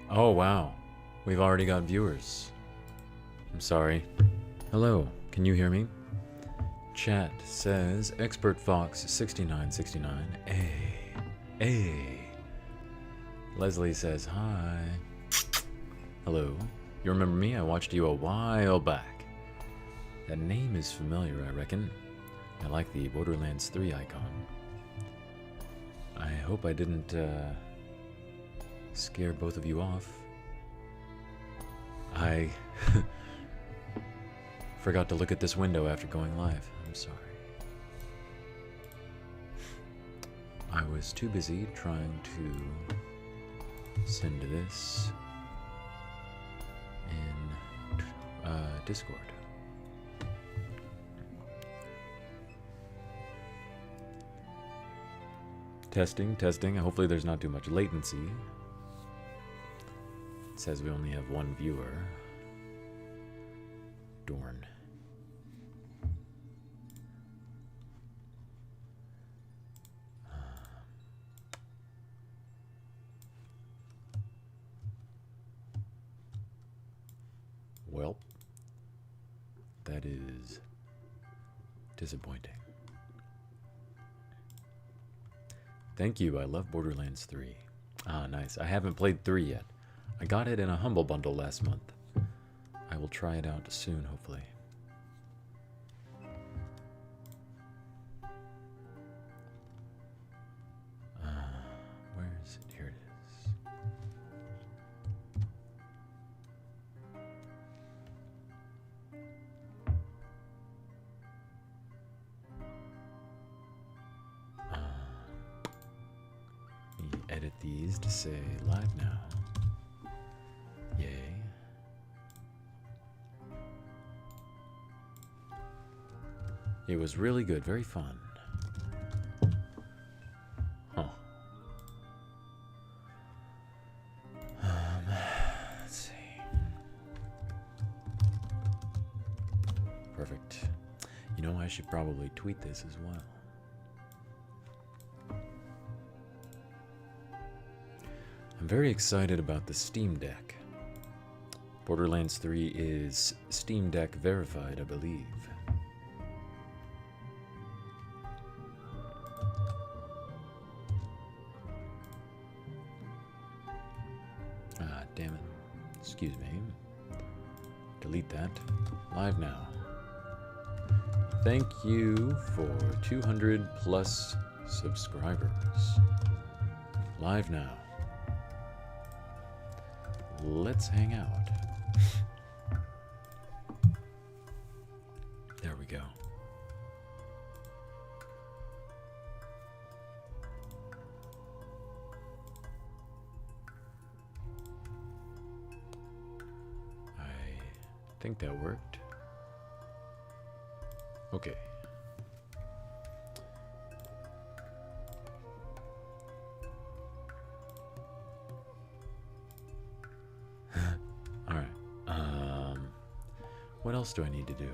Oh, wow. We've already got viewers. I'm sorry. Hello, can you hear me? Chat says Expert Fox 6969. Hey. Leslie says hi. Hello. You remember me? I watched you a while back. That name is familiar, I reckon. I like the Borderlands 3 icon. I hope I didn't scare both of you off. I forgot to look at this window after going live. I'm sorry. I was too busy trying to send this in Discord. Testing. Hopefully there's not too much latency. It says we only have one viewer. Dorn. Well, that is disappointing. Thank you, I love Borderlands 3. Ah, nice. I haven't played 3 yet. I got it in a Humble Bundle last month. I will try it out soon, hopefully. Where is it? Here it is. Edit these to say live now. Yay. It was really good, very fun. Huh. Let's see. Perfect. You know, I should probably tweet this as well. I'm very excited about the Steam Deck. Borderlands 3 is Steam Deck verified, I believe. Ah, damn it. Excuse me. Delete that. Live now. Thank you for 200 plus subscribers. Live now. Let's hang out. There we go. I think that worked. Okay. Alright. What else do I need to do?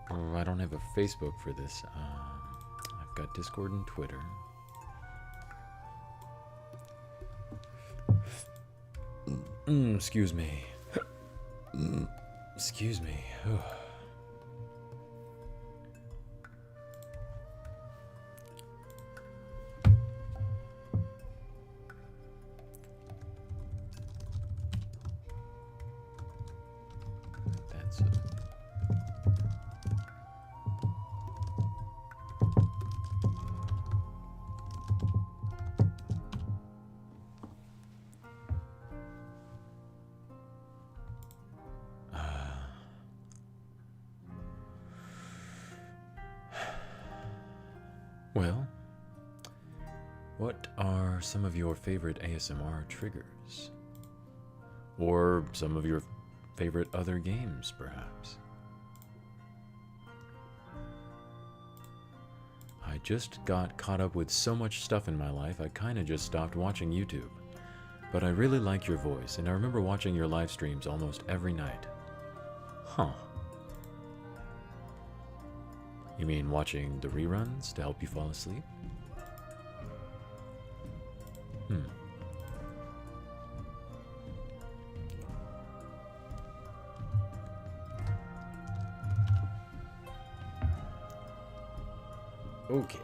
Oh, I don't have a Facebook for this. I've got Discord and Twitter. Excuse me. Excuse me. That's it. Well, what are some of your favorite ASMR triggers? Or some of your favorite other games, perhaps? I just got caught up with so much stuff in my life, I kinda just stopped watching YouTube. But I really like your voice, and I remember watching your live streams almost every night. Huh. You mean watching the reruns to help you fall asleep? Hmm. Okay.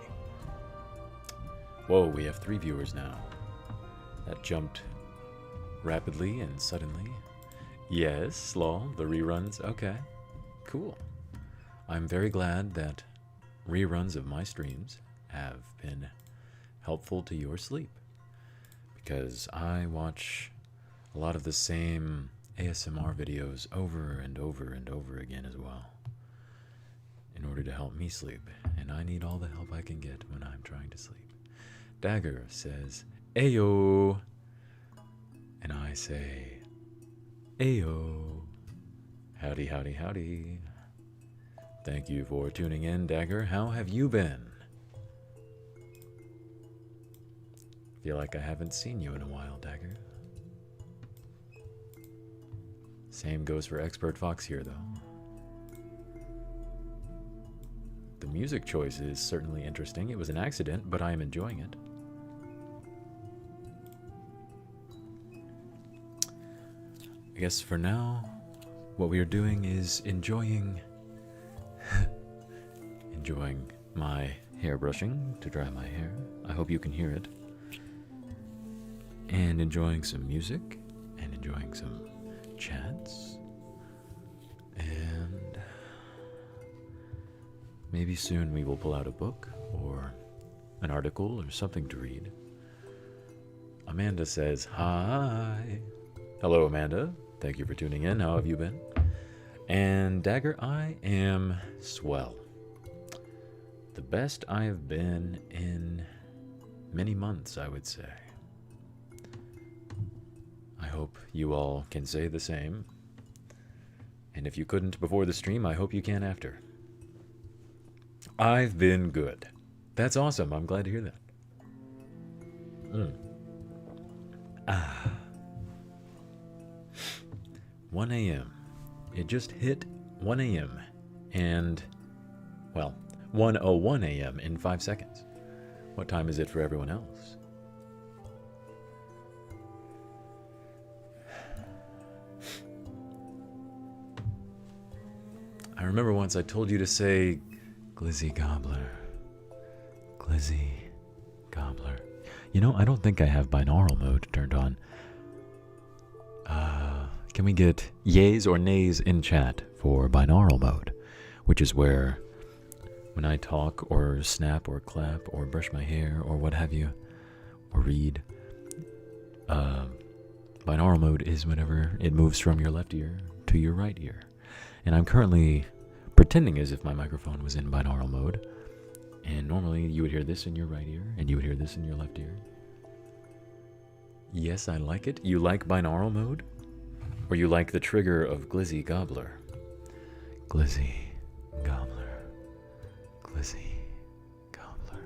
Whoa, we have 3 viewers now. That jumped rapidly and suddenly. Yes, Slaw, the reruns. Okay, cool. I'm very glad that reruns of my streams have been helpful to your sleep, because I watch a lot of the same ASMR videos over and over and over again as well in order to help me sleep, and I need all the help I can get when I'm trying to sleep. Dagger says, Ayo, and I say, Ayo. Howdy, howdy, howdy. Thank you for tuning in, Dagger. How have you been? Feel like I haven't seen you in a while, Dagger. Same goes for Expert Fox here, though. The music choice is certainly interesting. It was an accident, but I am enjoying it. I guess for now, what we are doing is enjoying my hair brushing to dry my hair. I hope you can hear it. And enjoying some music, and enjoying some chats, and maybe soon we will pull out a book or an article or something to read. Amanda says, hi. Hello, Amanda. Thank you for tuning in. How have you been? And Dagger, I am swell. The best I have been in many months, I would say. I hope you all can say the same. And if you couldn't before the stream, I hope you can after. I've been good. That's awesome. I'm glad to hear that. 1 a.m. It just hit 1 a.m. and, well, 1:01 a.m. in 5 seconds. What time is it for everyone else? I remember once I told you to say, Glizzy Gobbler. Glizzy Gobbler. You know, I don't think I have binaural mode turned on. Can we get yays or nays in chat for binaural mode? Which is where, when I talk or snap or clap or brush my hair or what have you, or read, binaural mode is whenever it moves from your left ear to your right ear. And I'm currently pretending as if my microphone was in binaural mode. And normally you would hear this in your right ear, and you would hear this in your left ear. Yes, I like it. You like binaural mode? Or you like the trigger of Glizzy Gobbler? Glizzy Gobbler. Glizzy Gobbler.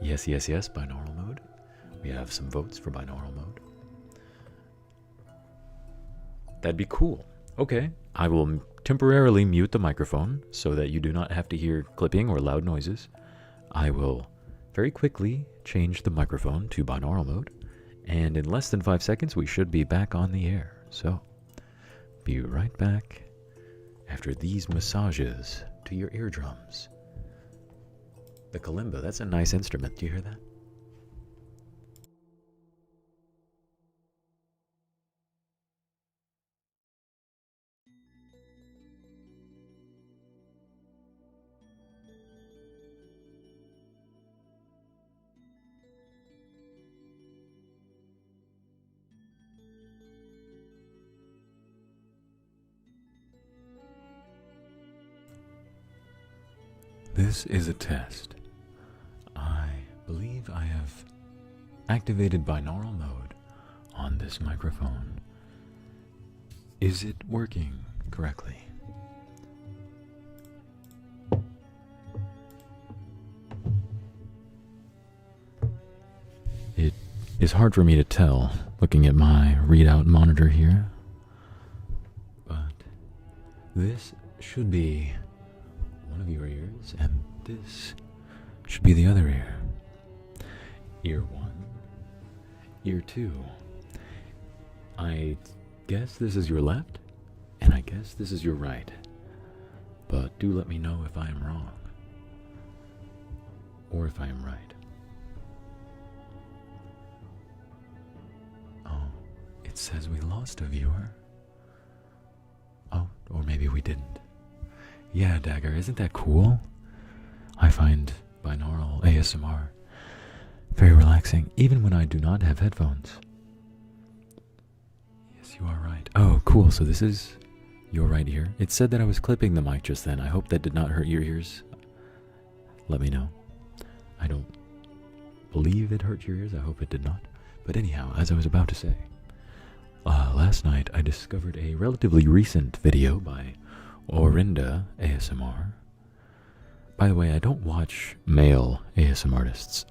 Yes, yes, yes, binaural mode. We have some votes for binaural mode. That'd be cool. Okay, I will temporarily mute the microphone so that you do not have to hear clipping or loud noises. I will very quickly change the microphone to binaural mode, and in less than 5 seconds we should be back on the air. So, be right back after these massages to your eardrums. The kalimba, that's a nice instrument. Do you hear that? This is a test. I believe I have activated binaural mode on this microphone. Is it working correctly? It is hard for me to tell looking at my readout monitor here, but this should be one of your ears, and this should be the other ear. Ear 1, ear 2. I guess this is your left, and I guess this is your right. But do let me know if I am wrong, or if I am right. Oh, it says we lost a viewer. Oh, or maybe we didn't. Yeah, Dagger, isn't that cool? I find binaural ASMR very relaxing, even when I do not have headphones. Yes, you are right. Oh, cool. So this is your right ear. It said that I was clipping the mic just then. I hope that did not hurt your ears. Let me know. I don't believe it hurt your ears. I hope it did not. But anyhow, as I was about to say, last night I discovered a relatively recent video by Orinda ASMR. By the way, I don't watch male ASMR artists,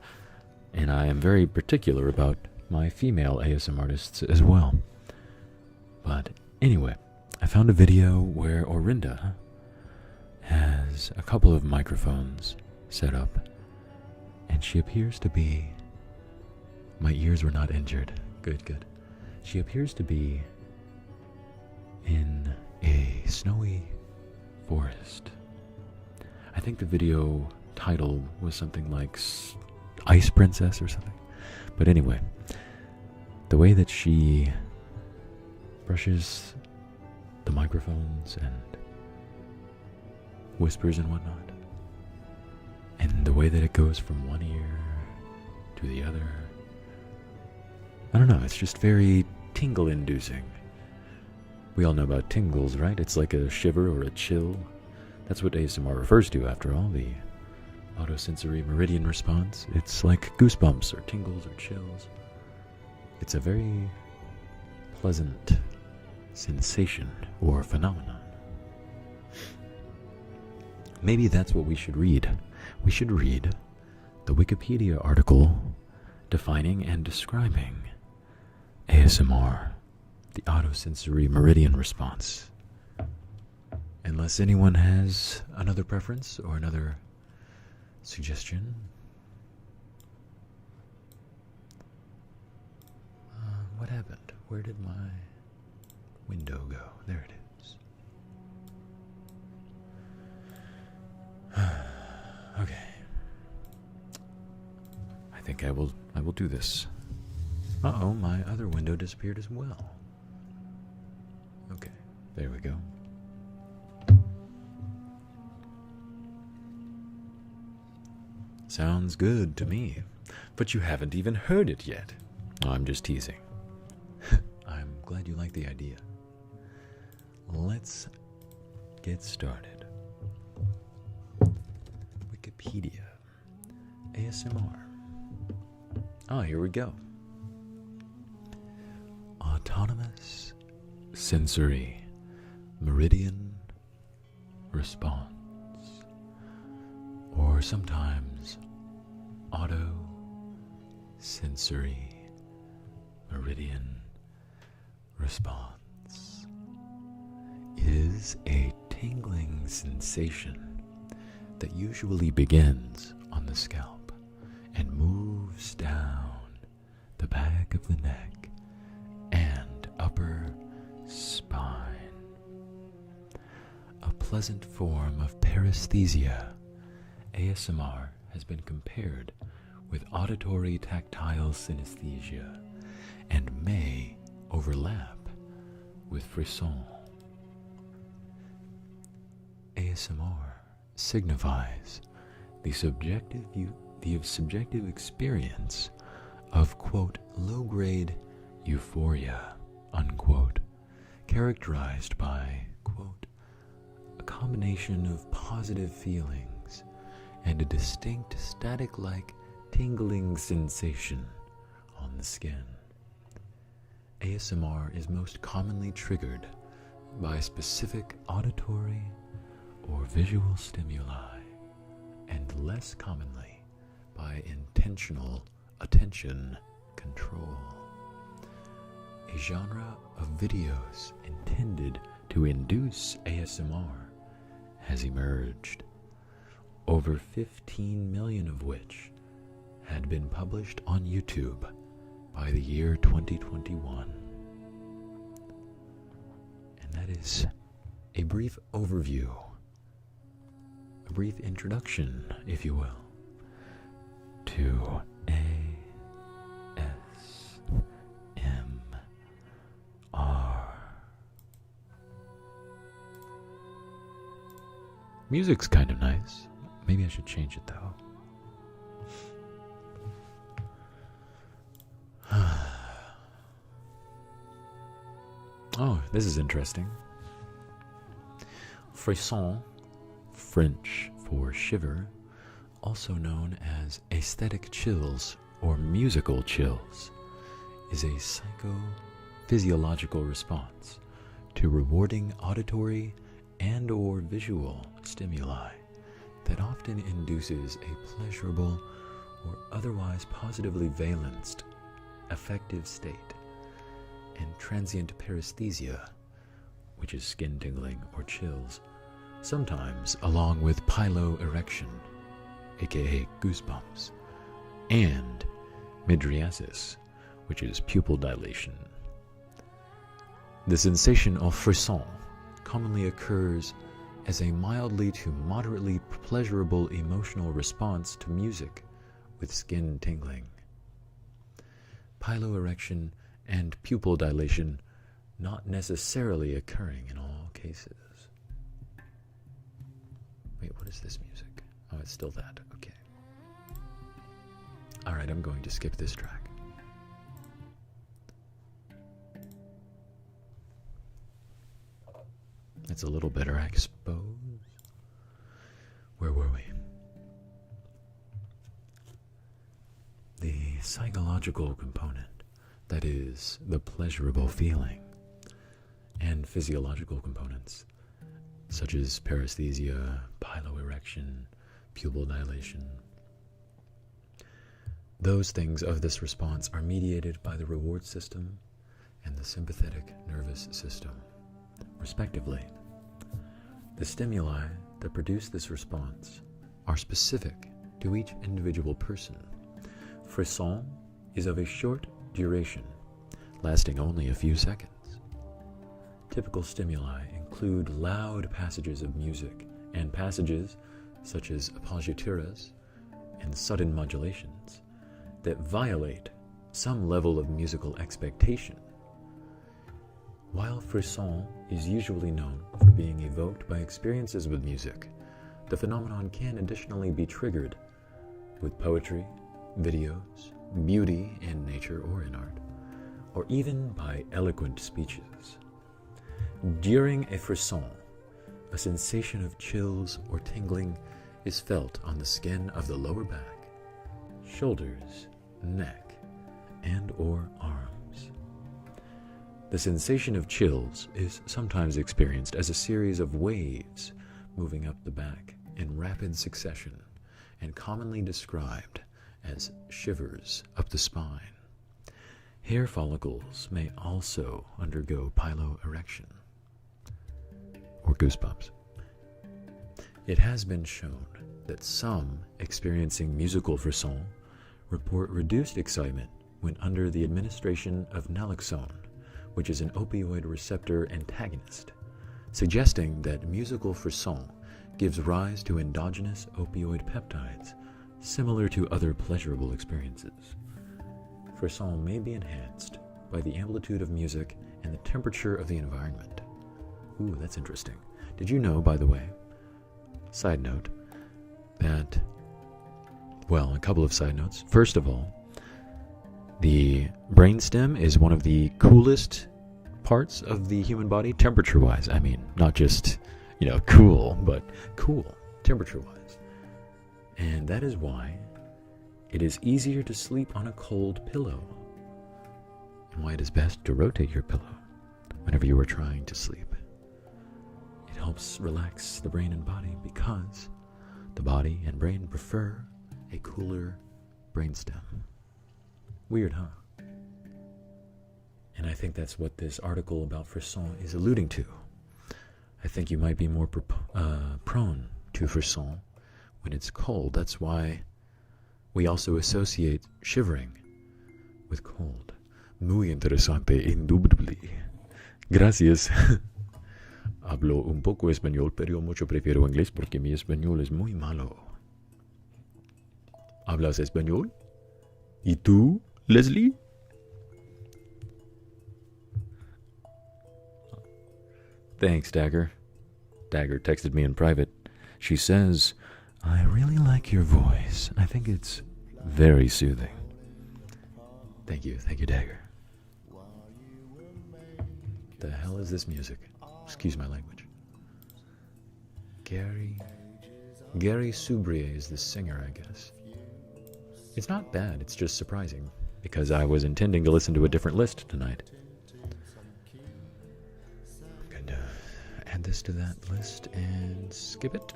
and I am very particular about my female ASMR artists as well. But anyway, I found a video where Orinda has a couple of microphones set up, and she appears to be... My ears were not injured. Good, good. She appears to be in a snowy forest. I think the video title was something like Ice Princess or something. But anyway, the way that she brushes the microphones and whispers and whatnot, and the way that it goes from one ear to the other, I don't know, it's just very tingle-inducing. We all know about tingles, right? It's like a shiver or a chill. That's what ASMR refers to, after all, the autosensory meridian response. It's like goosebumps or tingles or chills. It's a very pleasant sensation or phenomenon. Maybe that's what we should read. We should read the Wikipedia article defining and describing ASMR, the autosensory meridian response. Unless anyone has another preference or another suggestion. What happened? Where did my window go? There it is. Okay. I think I will do this. Uh-oh, my other window disappeared as well. Okay, there we go. Sounds good to me, but you haven't even heard it yet. Oh, I'm just teasing. I'm glad you like the idea. Let's get started. Wikipedia. ASMR. Oh, here we go. Autonomous sensory meridian response, or sometimes auto-sensory meridian response, is a tingling sensation that usually begins on the scalp and moves down the back of the neck and upper spine. A pleasant form of paresthesia, ASMR has been compared with auditory tactile synesthesia and may overlap with frisson. ASMR signifies the subjective experience of, quote, low-grade euphoria, unquote, characterized by, quote, a combination of positive feelings and a distinct static-like tingling sensation on the skin. ASMR is most commonly triggered by specific auditory or visual stimuli, and less commonly by intentional attention control. A genre of videos intended to induce ASMR has emerged, over 15 million of which had been published on YouTube by the year 2021. And that is a brief overview, a brief introduction, if you will, to ASMR. Music's kind of nice. Maybe I should change it though. Oh, this is interesting. Frisson, French for shiver, also known as aesthetic chills or musical chills, is a psychophysiological response to rewarding auditory and or visual stimuli that often induces a pleasurable or otherwise positively valenced affective state, and transient paresthesia, which is skin tingling or chills, sometimes along with piloerection, aka goosebumps, and mydriasis, which is pupil dilation. The sensation of frisson commonly occurs as a mildly to moderately pleasurable emotional response to music with skin tingling. Piloerection and pupil dilation not necessarily occurring in all cases. Wait, what is this music? Oh, it's still that. Okay. Alright, I'm going to skip this track. It's a little better, I suppose. Where were we? The psychological component, that is, the pleasurable feeling, and physiological components, such as paresthesia, piloerection, pupil dilation. Those things of this response are mediated by the reward system and the sympathetic nervous system, respectively. The stimuli that produce this response are specific to each individual person. Frisson is of a short duration, lasting only a few seconds. Typical stimuli include loud passages of music and passages such as appoggiaturas and sudden modulations that violate some level of musical expectation. While frisson is usually known for being evoked by experiences with music, the phenomenon can additionally be triggered with poetry, videos, beauty in nature or in art, or even by eloquent speeches. During a frisson, a sensation of chills or tingling is felt on the skin of the lower back, shoulders, neck, and or arms. The sensation of chills is sometimes experienced as a series of waves moving up the back in rapid succession, and commonly described as shivers up the spine. Hair follicles may also undergo piloerection or goosebumps. It has been shown that some experiencing musical frisson report reduced excitement when under the administration of naloxone, which is an opioid receptor antagonist, suggesting that musical frisson gives rise to endogenous opioid peptides similar to other pleasurable experiences. Frisson may be enhanced by the amplitude of music and the temperature of the environment. Ooh, that's interesting. Did you know, by the way, side note, that, well, a couple of side notes. First of all, the brainstem is one of the coolest parts of the human body, temperature-wise. I mean, not just, cool, but cool, temperature-wise. And that is why it is easier to sleep on a cold pillow, and why it is best to rotate your pillow whenever you are trying to sleep. It helps relax the brain and body because the body and brain prefer a cooler brainstem. Weird, huh? And I think that's what this article about frisson is alluding to. I think you might be more prone to frisson when it's cold. That's why we also associate shivering with cold. Muy interesante, indubitably. Gracias. Hablo un poco español, pero mucho prefiero inglés porque mi español es muy malo. ¿Hablas español? ¿Y tú, Leslie? Thanks, Dagger. Dagger texted me in private. She says, I really like your voice. I think it's very soothing. Thank you, Dagger. The hell is this music? Excuse my language. Gary Soubrier is the singer, I guess. It's not bad, it's just surprising, because I was intending to listen to a different list tonight. I'm going to add this to that list and skip it.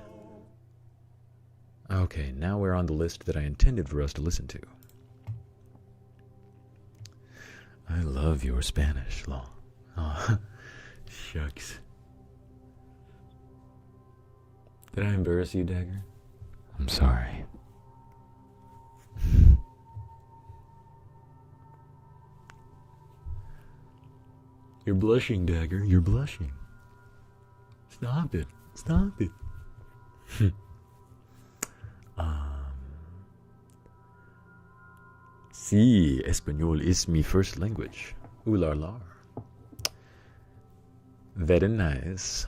Okay, now we're on the list that I intended for us to listen to. I love your Spanish, Law. Oh, shucks. Did I embarrass you, Dagger? I'm sorry. You're blushing, Dagger. You're blushing. Stop it. Sí, español is mi first language. Ooh la la. Very nice.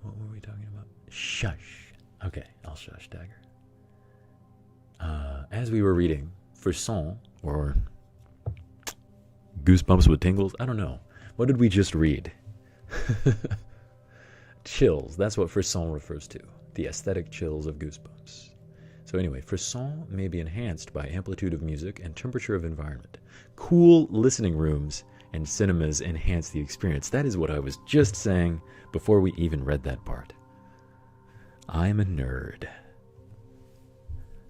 What were we talking about? Shush. Okay, I'll shush, Dagger. As we were reading Frisson, or Goosebumps with Tingles, I don't know. What did we just read? Chills, that's what Frisson refers to. The aesthetic chills of Goosebumps. So anyway, Frisson may be enhanced by amplitude of music and temperature of environment. Cool listening rooms and cinemas enhance the experience. That is what I was just saying before we even read that part. I'm a nerd.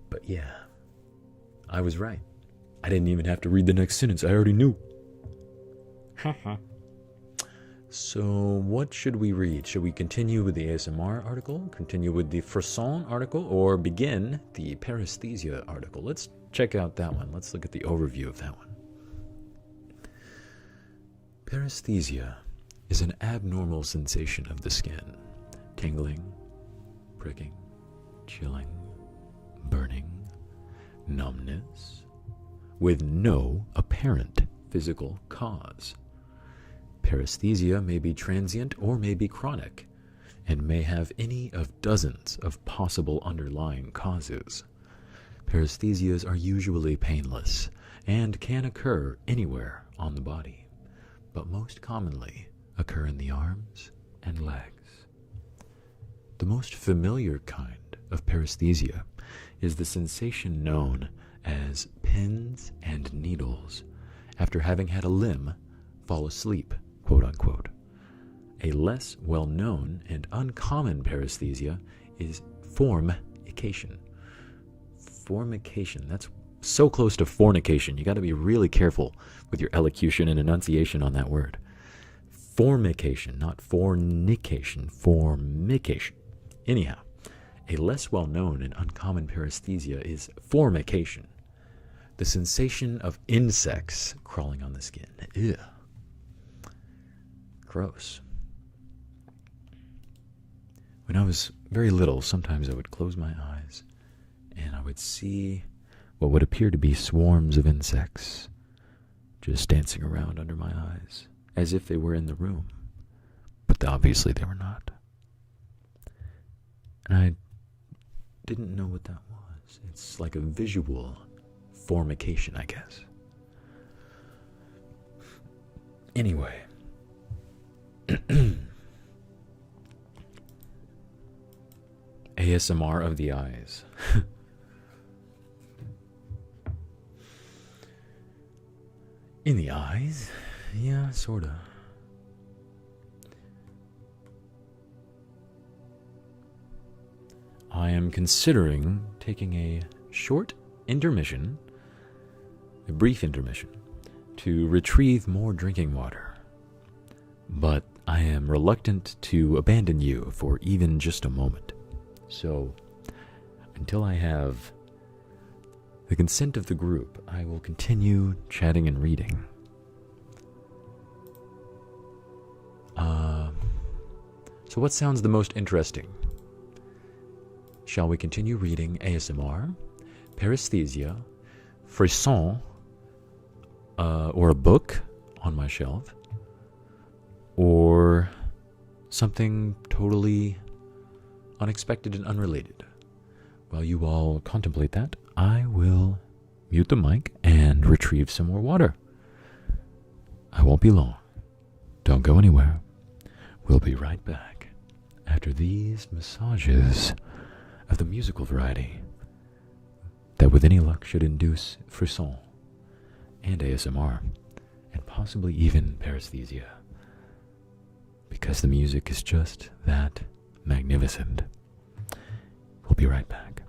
But yeah, I was right. I didn't even have to read the next sentence. I already knew. So what should we read? Should we continue with the ASMR article, continue with the Frisson article, or begin the paresthesia article? Let's check out that one. Let's look at the overview of that one. Paresthesia is an abnormal sensation of the skin. Tingling, pricking, chilling, burning, numbness, with no apparent physical cause. Paresthesia may be transient or may be chronic, and may have any of dozens of possible underlying causes. Paresthesias are usually painless and can occur anywhere on the body, but most commonly occur in the arms and legs. The most familiar kind of paresthesia is the sensation known as pins and needles after having had a limb fall asleep, quote unquote. A less well-known and uncommon paresthesia is formication. Formication, that's so close to fornication. You got to be really careful with your elocution and enunciation on that word. Formication, not fornication, formication. Anyhow, a less well-known and uncommon paresthesia is formication. The sensation of insects crawling on the skin. Ew. Gross. When I was very little, sometimes I would close my eyes and I would see what would appear to be swarms of insects just dancing around under my eyes, as if they were in the room. But obviously they were not. And I didn't know what that was. It's like a visual formication, I guess. Anyway. ASMR of the eyes. In the eyes? Yeah, sorta. I am considering taking a short intermission, a brief intermission, to retrieve more drinking water. But I am reluctant to abandon you for even just a moment. So, until I have the consent of the group, I will continue chatting and reading. So what sounds the most interesting? Shall we continue reading ASMR, paresthesia, frisson, or a book on my shelf, or something totally unexpected and unrelated? While you all contemplate that, I will mute the mic and retrieve some more water. I won't be long. Don't go anywhere. We'll be right back after these massages of the musical variety that with any luck should induce frisson and ASMR and possibly even paresthesia, because the music is just that magnificent. We'll be right back.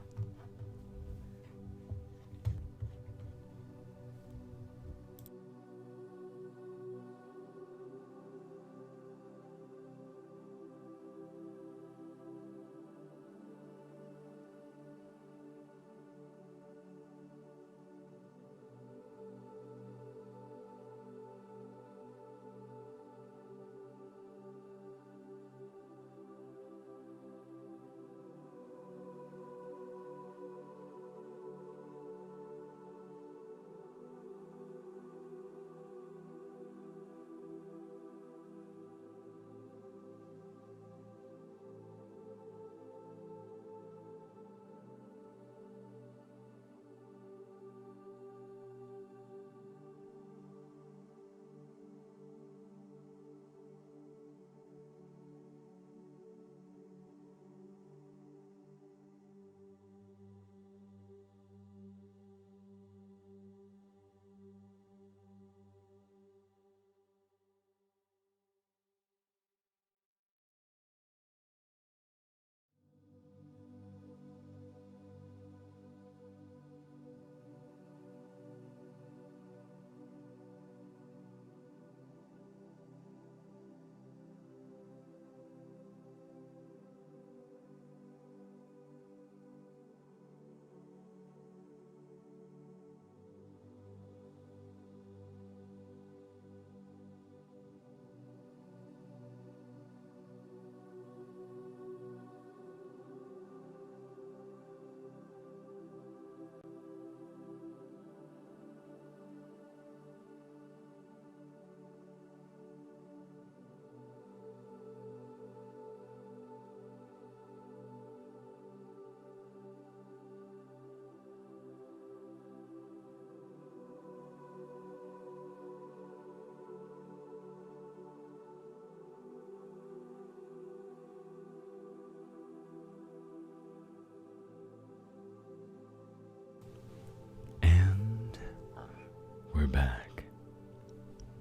We're back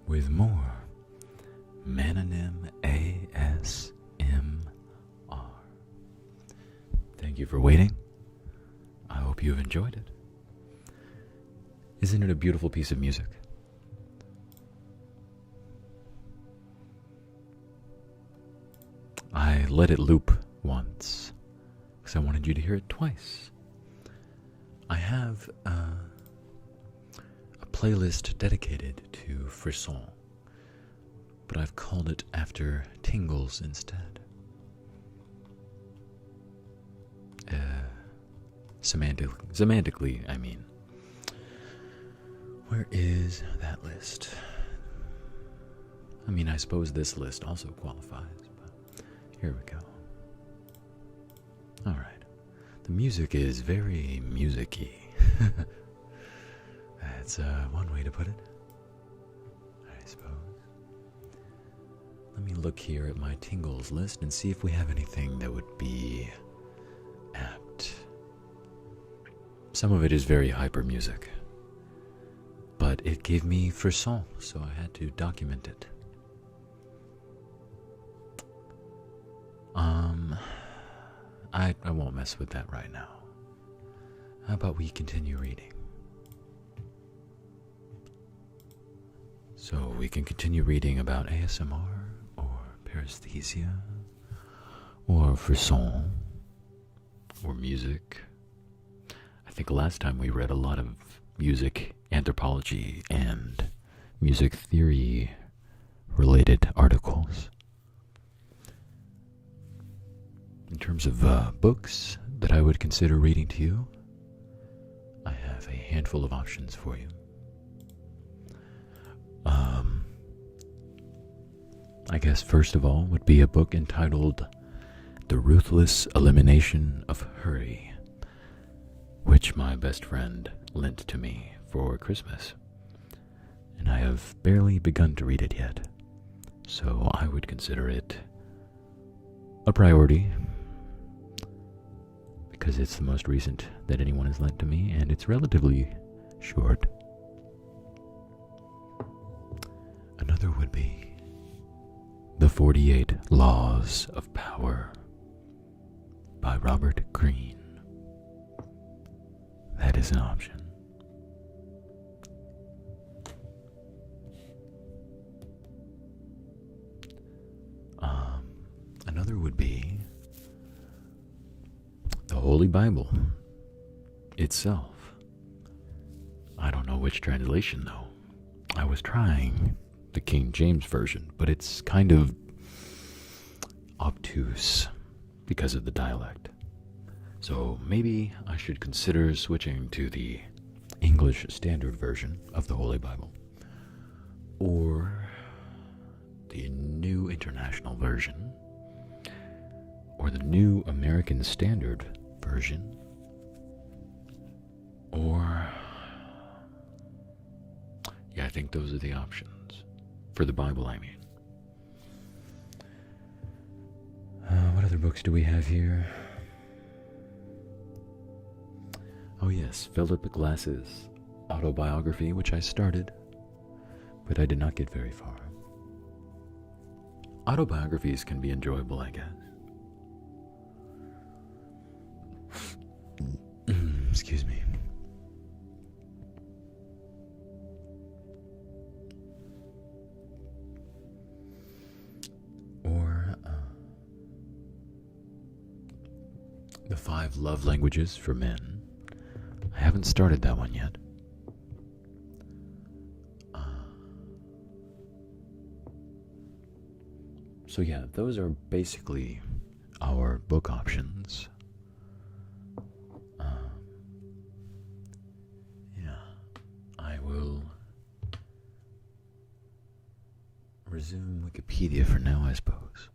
with more Mananim ASMR. Thank you for waiting. I hope you've enjoyed it. Isn't it a beautiful piece of music? I let it loop once because I wanted you to hear it twice. I have a playlist dedicated to frisson, but I've called it after tingles instead. Semantically, I mean. Where is that list? I mean, I suppose this list also qualifies, but here we go. Alright. The music is very music-y. That's one way to put it, I suppose. Let me look here at my tingles list and see if we have anything that would be apt. Some of it is very hyper music, but it gave me frisson, so I had to document it. I won't mess with that right now. How about we continue reading? So we can continue reading about ASMR, or paresthesia, or frisson, or music. I think last time we read a lot of music anthropology and music theory related articles. In terms of books that I would consider reading to you, I have a handful of options for you. I guess first of all would be a book entitled The Ruthless Elimination of Hurry, which my best friend lent to me for Christmas, and I have barely begun to read it yet, so I would consider it a priority because it's the most recent that anyone has lent to me, and it's relatively short. Another would be The 48 Laws of Power by Robert Greene. That is an option. Another would be the Holy Bible itself. I don't know which translation though. I was trying the King James Version, but it's kind of obtuse because of the dialect. So maybe I should consider switching to the English Standard Version of the Holy Bible, or the New International Version, or the New American Standard Version, or yeah, I think those are the options. For the Bible, I mean. What other books do we have here? Oh yes, Philip Glass's autobiography, which I started, but I did not get very far. Autobiographies can be enjoyable, I guess. Excuse me. Or The 5 Love Languages for Men. I haven't started that one yet. So yeah, those are basically our book options. Yeah, I will resume Wikipedia for now, I suppose.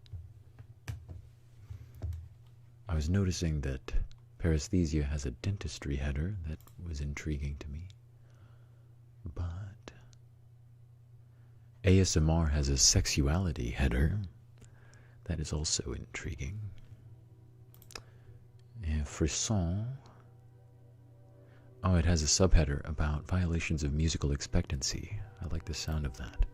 I was noticing that paresthesia has a dentistry header that was intriguing to me. But ASMR has a sexuality header that is also intriguing. And frisson, oh, it has a subheader about violations of musical expectancy. I like the sound of that.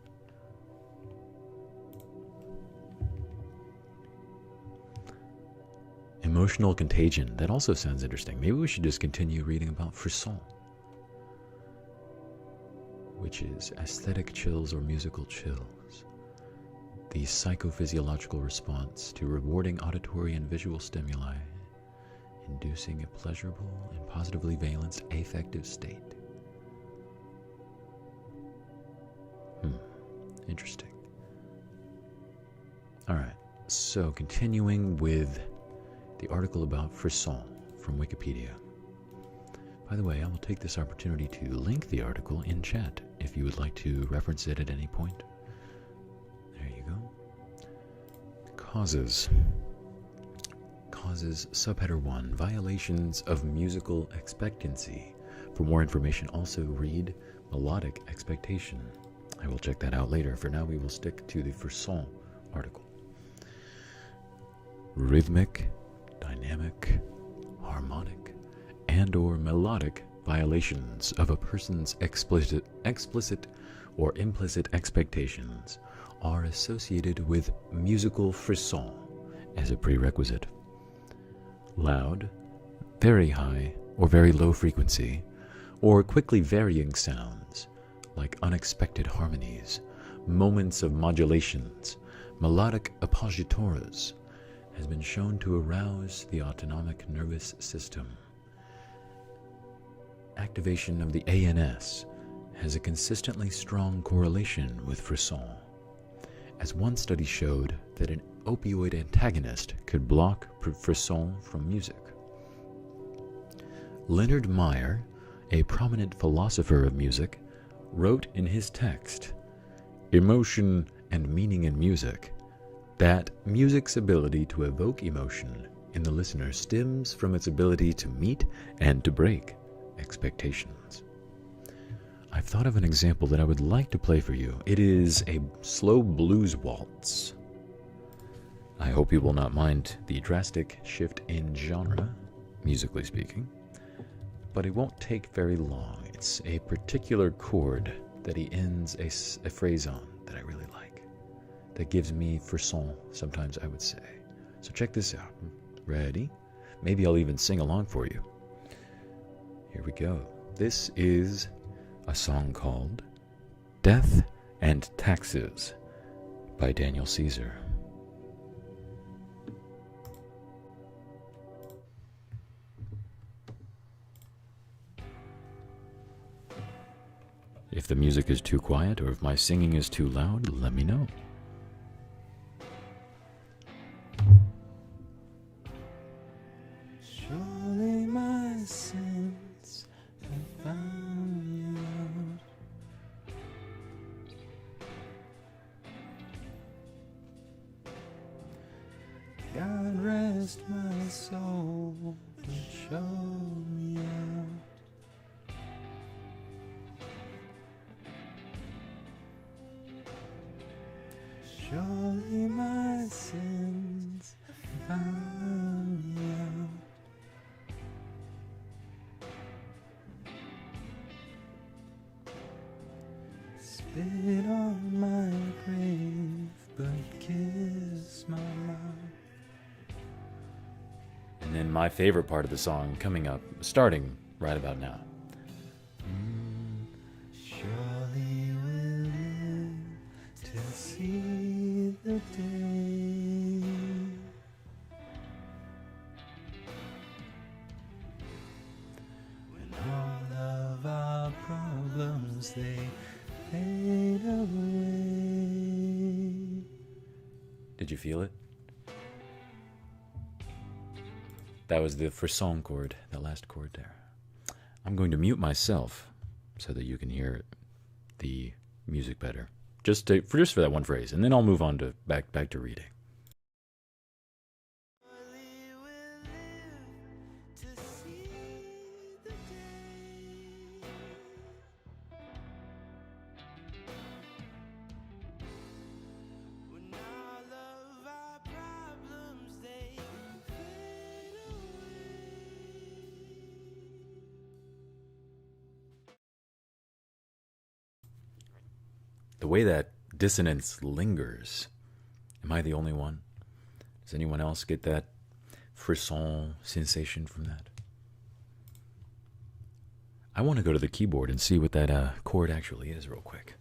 Emotional contagion, that also sounds interesting. Maybe we should just continue reading about frisson, which is aesthetic chills or musical chills. The psychophysiological response to rewarding auditory and visual stimuli, inducing a pleasurable and positively valenced affective state. Interesting. Alright, so continuing with the article about frisson from Wikipedia. By the way, I will take this opportunity to link the article in chat if you would like to reference it at any point. There you go. Causes. Causes, subheader 1, violations of musical expectancy. For more information, also read melodic expectation. I will check that out later. For now, we will stick to the frisson article. Rhythmic, dynamic, harmonic, and or melodic violations of a person's explicit or implicit expectations are associated with musical frisson as a prerequisite. Loud, very high or very low frequency, or quickly varying sounds like unexpected harmonies, moments of modulations, melodic appoggiaturas, has been shown to arouse the autonomic nervous system. activation of the ANS has a consistently strong correlation with frisson, as one study showed that an opioid antagonist could block frisson from music. Leonard Meyer, a prominent philosopher of music, wrote in his text, "Emotion and Meaning in Music," that music's ability to evoke emotion in the listener stems from its ability to meet and to break expectations. I've thought of an example that I would like to play for you. It is a slow blues waltz. I hope you will not mind the drastic shift in genre, musically speaking, but it won't take very long. It's a particular chord that he ends a phrase on that I really like, that gives me frisson, sometimes I would say. So check this out. Ready? Maybe I'll even sing along for you. Here we go. This is a song called Death and Taxes by Daniel Caesar. If the music is too quiet or if my singing is too loud, let me know. Surely my sins have found you out. God rest my soul and show me out. Surely my sins have found me out. Spit on my grave, but kiss my mouth. And then my favorite part of the song coming up, starting right about now. Surely we'll live to see the day when all of our problems they fade away. Did you feel it? That was the frisson chord, the last chord there. I'm going to mute myself so that you can hear the music better. Just for that one phrase, and then I'll move on to back to reading. The way that dissonance lingers. Am I the only one? Does anyone else get that frisson sensation from that? I want to go to the keyboard and see what that chord actually is real quick.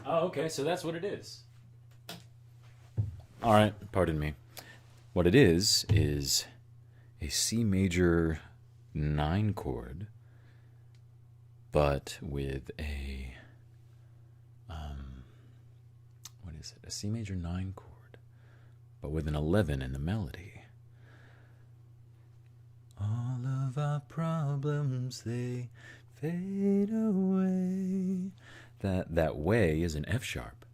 Oh, okay, so that's what it is. All right, pardon me. What it is a C major 9 chord, but with a what is it? A C major 9 chord, but with an 11 in the melody. All of our problems, they fade away. That way is an F sharp,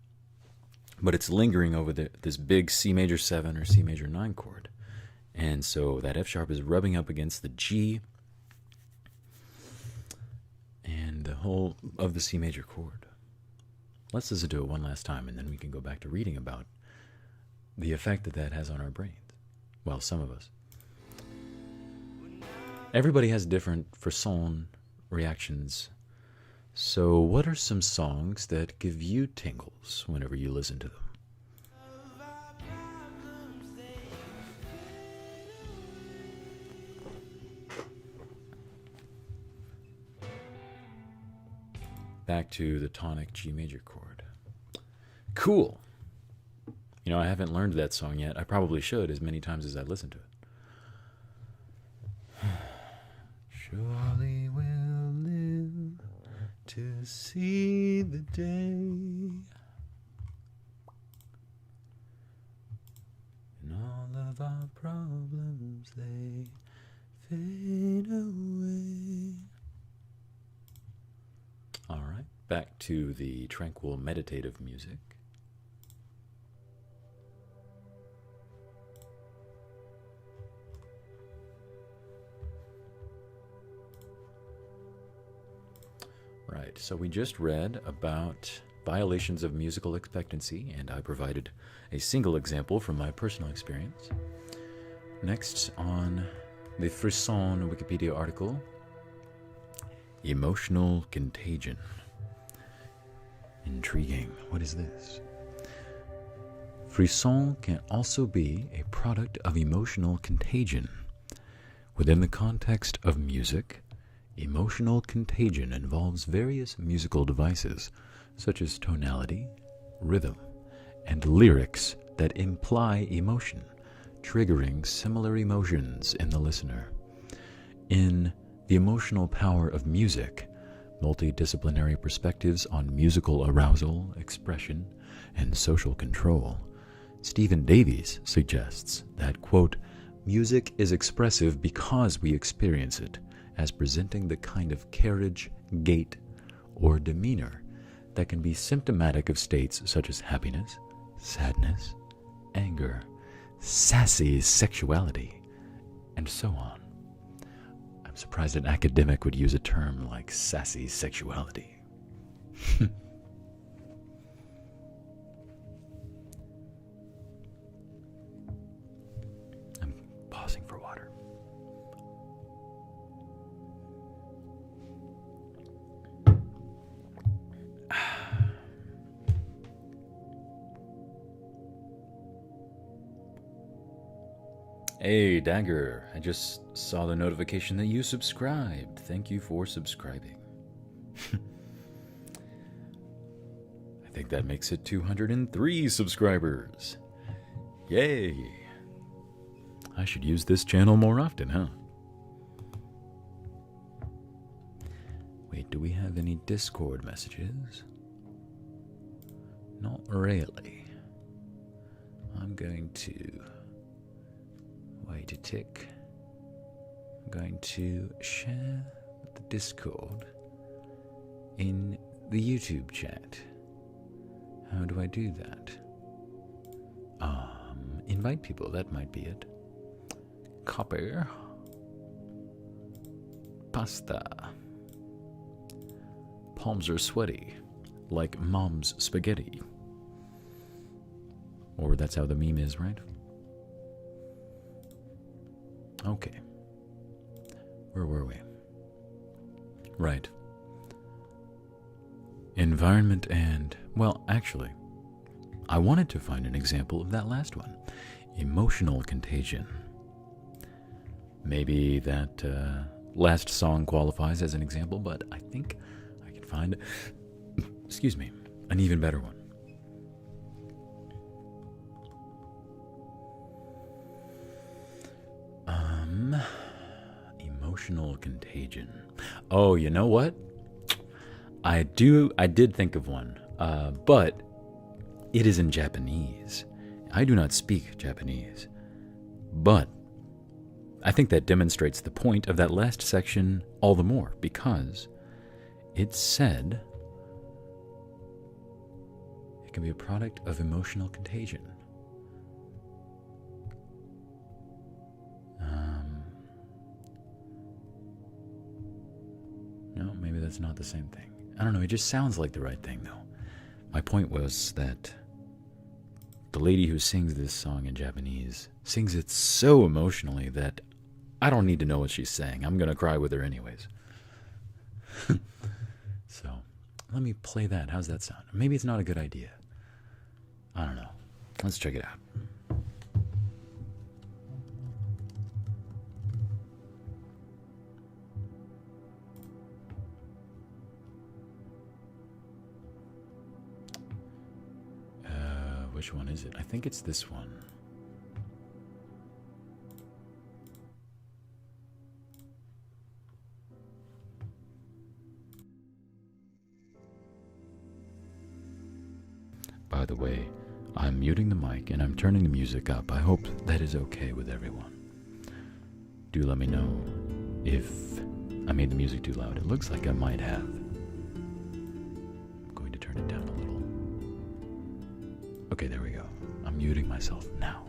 but it's lingering over this big C major 7 or C major 9 chord. And so that F sharp is rubbing up against the G and the whole of the C major chord. Let's listen to it one last time, and then we can go back to reading about the effect that that has on our brains. Well, some of us. Everybody has different frisson reactions. So what are some songs that give you tingles whenever you listen to them? Back to the tonic G major chord. Cool. You know, I haven't learned that song yet. I probably should, as many times as I listen to it. Surely we'll live to see the day, and all of our problems, they fade away. All right, back to the tranquil meditative music. Right, so we just read about violations of musical expectancy, and I provided a single example from my personal experience. Next, on the Frisson Wikipedia article, emotional contagion. Intriguing. What is this? Frisson can also be a product of emotional contagion. Within the context of music, emotional contagion involves various musical devices, such as tonality, rhythm, and lyrics that imply emotion, triggering similar emotions in the listener. In The Emotional Power of Music, Multidisciplinary Perspectives on Musical Arousal, Expression, and Social Control, Stephen Davies suggests that, quote, music is expressive because we experience it as presenting the kind of carriage, gait, or demeanor that can be symptomatic of states such as happiness, sadness, anger, sassy sexuality, and so on. I'm surprised an academic would use a term like sassy sexuality. I'm pausing for water. Hey, Dagger, I just saw the notification that you subscribed. Thank you for subscribing. I think that makes it 203 subscribers. Yay! I should use this channel more often, huh? Wait, do we have any Discord messages? Not really. I'm going to wait a tick. I'm going to share the Discord in the YouTube chat. How do I do that? Invite people, that might be it. Copy. Pasta. Palms are sweaty, like mom's spaghetti. Or that's how the meme is, right? Okay. Where were we? Right. Environment and, well, actually, I wanted to find an example of that last one. Emotional contagion. Maybe that last song qualifies as an example, but I think I can find, excuse me, an even better one. Emotional contagion. Oh, you know what? I did think of one, but it is in Japanese. I do not speak Japanese, but I think that demonstrates the point of that last section all the more, because it said it can be a product of emotional contagion. it's not the same thing. I don't know, it just sounds like the right thing, though. My point was that the lady who sings this song in Japanese sings it so emotionally that I don't need to know what she's saying. I'm going to cry with her anyways. So, let me play that. How's that sound? Maybe it's not a good idea. I don't know. Let's check it out. Which one is it? I think it's this one. By the way, I'm muting the mic and I'm turning the music up. I hope that is okay with everyone. Do let me know if I made the music too loud. It looks like I might have. I'm going to turn it down a little. Okay, there we go. I'm muting myself now.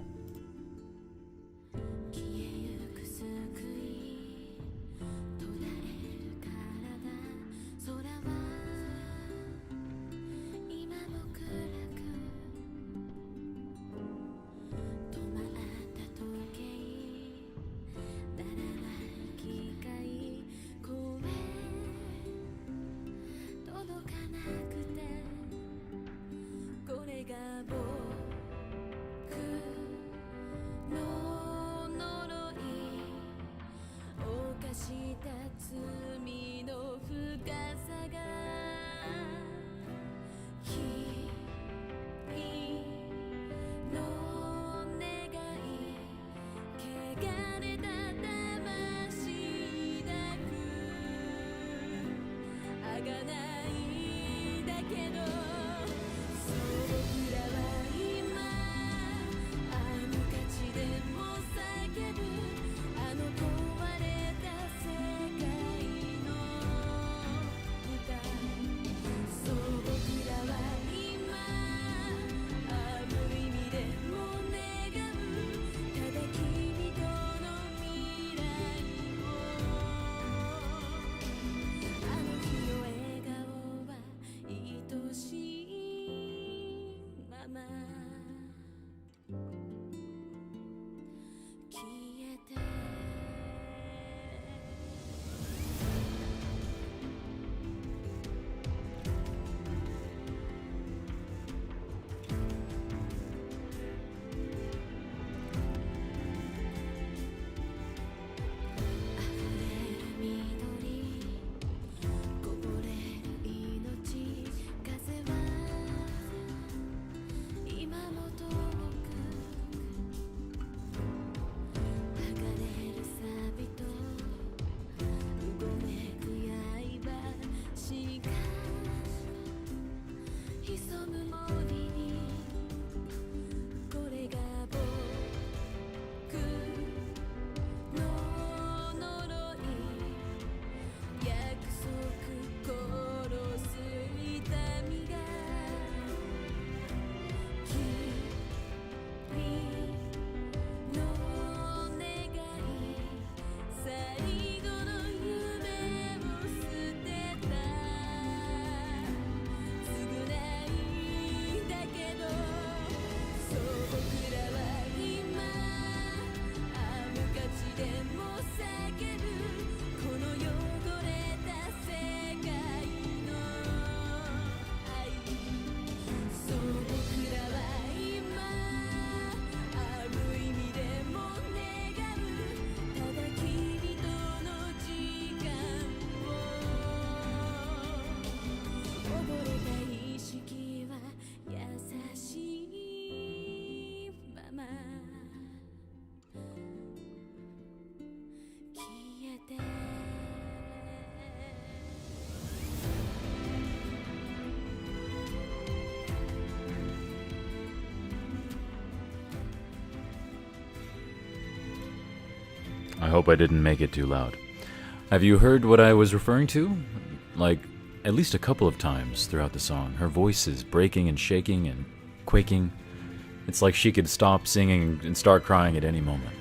I hope I didn't make it too loud. Have you heard what I was referring to? Like, at least a couple of times throughout the song. Her voice is breaking and shaking and quaking. It's like she could stop singing and start crying at any moment.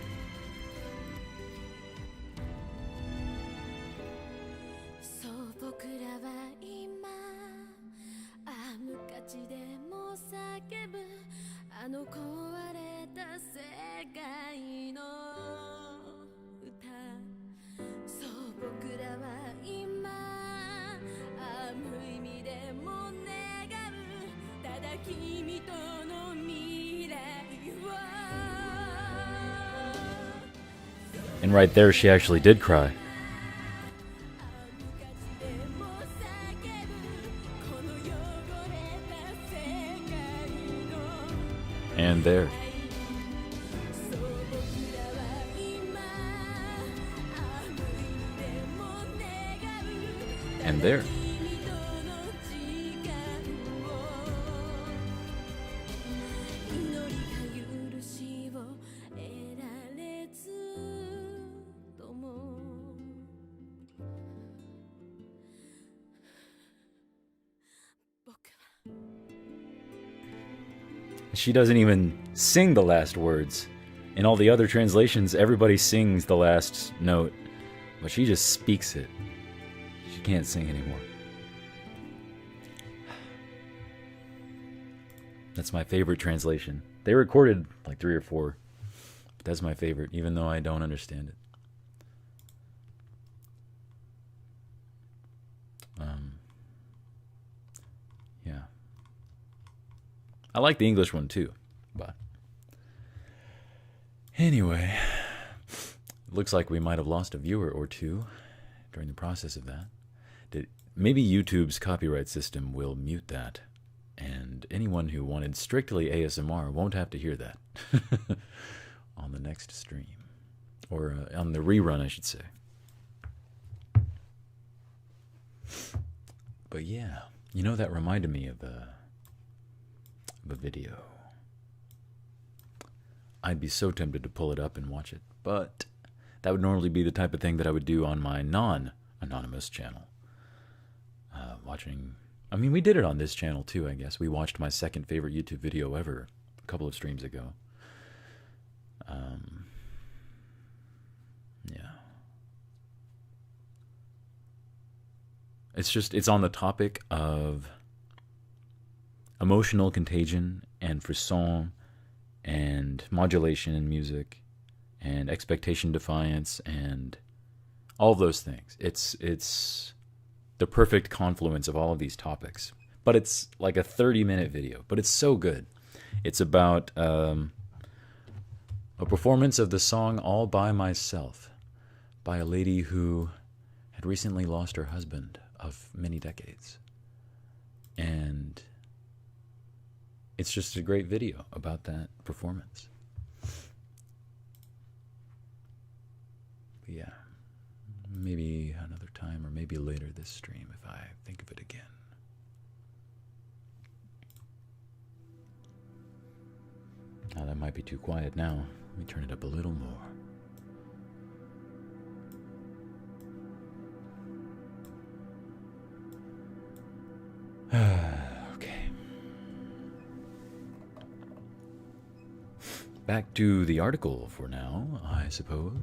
And right there, she actually did cry. And there. And there. She doesn't even sing the last words. In all the other translations, everybody sings the last note, but she just speaks it. She can't sing anymore. That's my favorite translation. They recorded like 3 or 4, but that's my favorite, even though I don't understand it. Yeah. I like the English one too, but anyway, it looks like we might have lost a viewer or two during the process of that. Maybe YouTube's copyright system will mute that, and anyone who wanted strictly ASMR won't have to hear that on the next stream, or on the rerun, I should say. But yeah, you know, that reminded me of a video. I'd be so tempted to pull it up and watch it, but that would normally be the type of thing that I would do on my non-anonymous channel. I mean, we did it on this channel too, I guess. We watched my second favorite YouTube video ever a couple of streams ago. Yeah. It's on the topic of emotional contagion and frisson and modulation in music and expectation defiance and all of those things. It's the perfect confluence of all of these topics. But it's like a 30-minute video, but it's so good. It's about a performance of the song All By Myself by a lady who had recently lost her husband of many decades. And it's just a great video about that performance. But yeah, maybe another time or maybe later this stream if I think of it again. Oh, that might be too quiet now. Let me turn it up a little more. Okay. Back to the article for now, I suppose.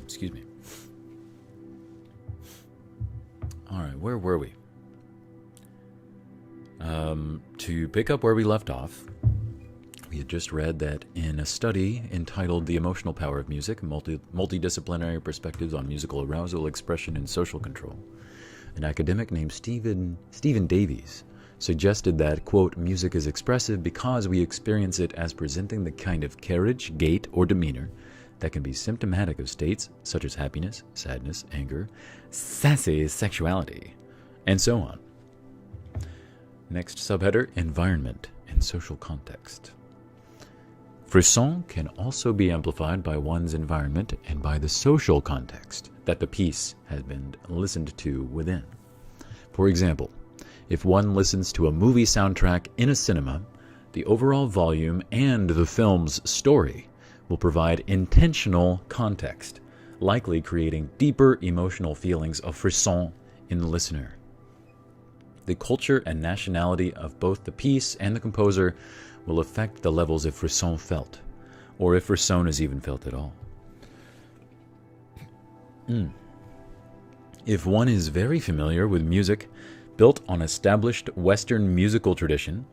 Excuse me. All right, where were we? To pick up where we left off, we had just read that in a study entitled The Emotional Power of Music, Multidisciplinary Perspectives on Musical Arousal, Expression, and Social Control, an academic named Stephen Davies suggested that, quote, music is expressive because we experience it as presenting the kind of carriage, gait, or demeanor that can be symptomatic of states such as happiness, sadness, anger, sassy sexuality, and so on. Next subheader, environment and social context. Frisson can also be amplified by one's environment and by the social context that the piece has been listened to within. For example, if one listens to a movie soundtrack in a cinema, the overall volume and the film's story will provide intentional context, likely creating deeper emotional feelings of frisson in the listener. The culture and nationality of both the piece and the composer will affect the levels of frisson felt, or if frisson is even felt at all. If one is very familiar with music built on established Western musical tradition,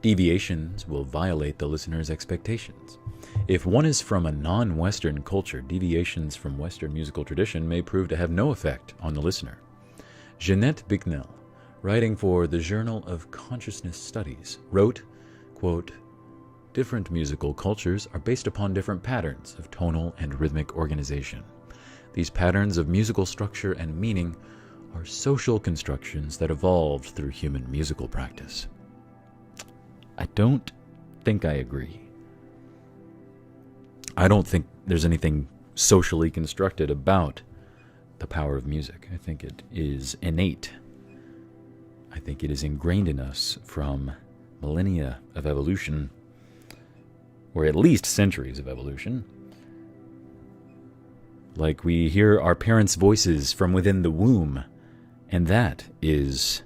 Deviations will violate the listener's expectations. If one is from a non-Western culture, deviations from Western musical tradition may prove to have no effect on the listener. Jeanette Bicknell, writing for the Journal of Consciousness Studies, wrote, quote, "Different musical cultures are based upon different patterns of tonal and rhythmic organization. These patterns of musical structure and meaning are social constructions that evolved through human musical practice." I don't think I agree. I don't think there's anything socially constructed about the power of music. I think it is innate. I think it is ingrained in us from millennia of evolution, or at least centuries of evolution. Like we hear our parents' voices from within the womb, and that is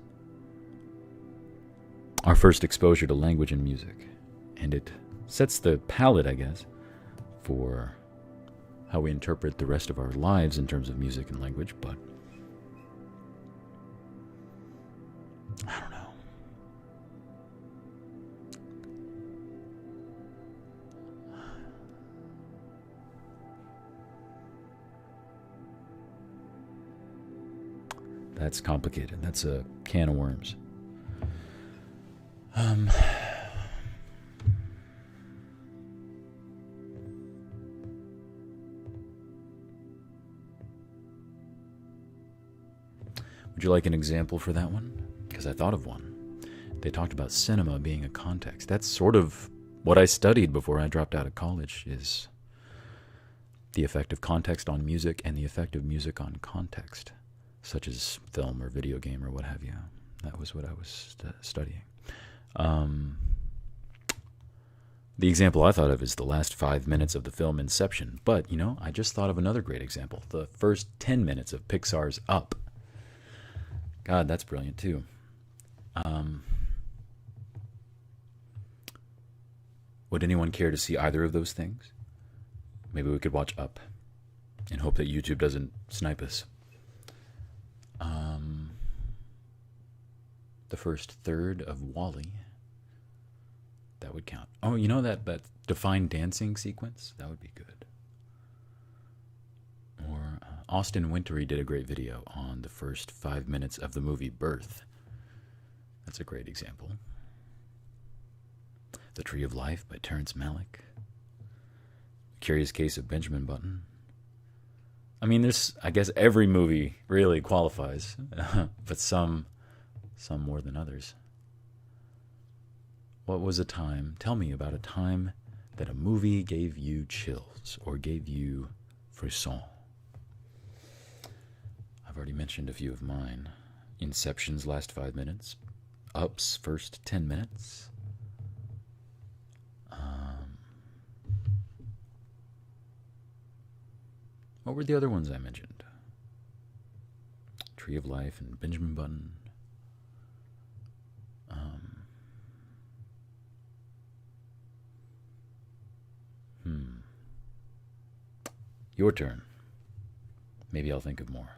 our first exposure to language and music. And it sets the palette, I guess, for how we interpret the rest of our lives in terms of music and language, but I don't know. That's complicated. That's a can of worms. Would you like an example for that one? Because I thought of one. They talked about cinema being a context. That's sort of what I studied before I dropped out of college, is the effect of context on music and the effect of music on context, such as film or video game or what have you. That was what I was studying. The example I thought of is the last 5 minutes of the film Inception. But, I just thought of another great example. The first 10 minutes of Pixar's Up. God, that's brilliant too. Would anyone care to see either of those things? Maybe we could watch Up and hope that YouTube doesn't snipe us. The first third of Wall-E. That would count. Oh, that defined dancing sequence? That would be good. Or Austin Wintory did a great video on the first 5 minutes of the movie Birth. That's a great example. The Tree of Life by Terrence Malick. Curious Case of Benjamin Button. I mean, I guess every movie really qualifies, but some more than others. What was a time? Tell me about a time that a movie gave you chills or gave you frisson. I've already mentioned a few of mine. Inception's last 5 minutes. Up's first 10 minutes. What were the other ones I mentioned? Tree of Life and Benjamin Button. Your turn. Maybe I'll think of more.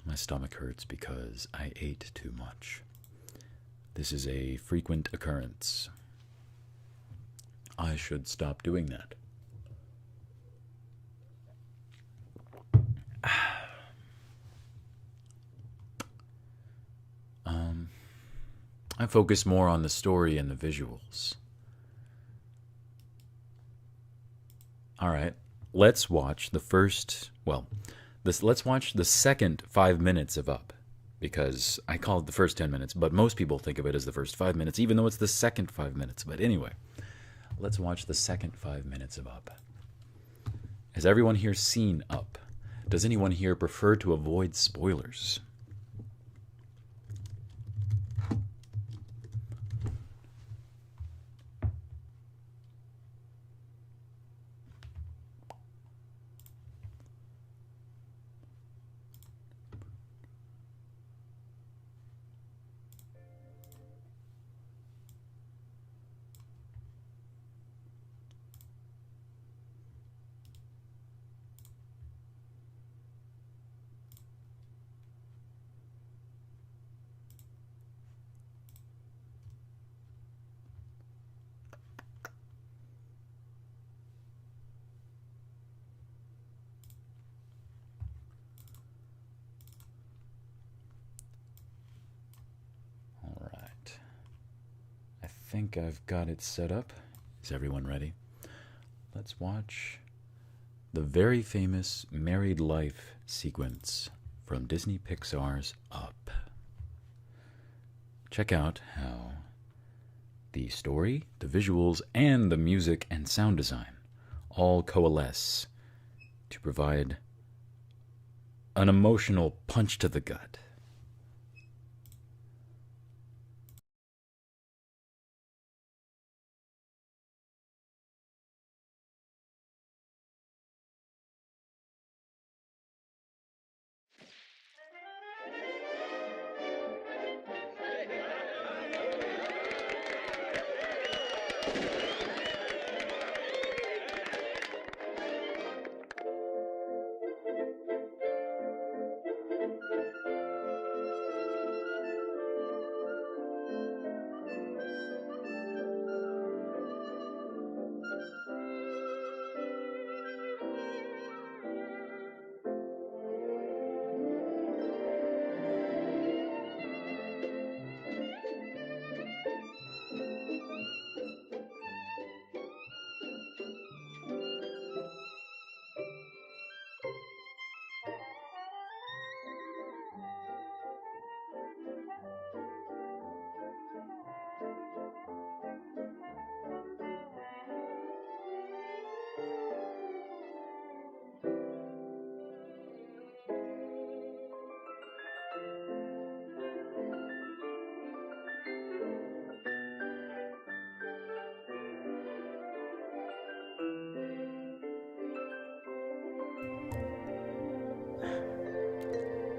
My stomach hurts because I ate too much. This is a frequent occurrence. I should stop doing that. I focus more on the story and the visuals. All right, let's watch the first, let's watch the second 5 minutes of Up, because I call it the first 10 minutes, but most people think of it as the first 5 minutes, even though it's the second 5 minutes. But anyway, let's watch the second 5 minutes of Up. Has everyone here seen Up? Does anyone here prefer to avoid spoilers? think I've got it set up. Is everyone ready? Let's watch the very famous married life sequence from Disney Pixar's Up. Check out how the story, the visuals, and the music and sound design all coalesce to provide an emotional punch to the gut.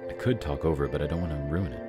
I could talk over it, but I don't want to ruin it.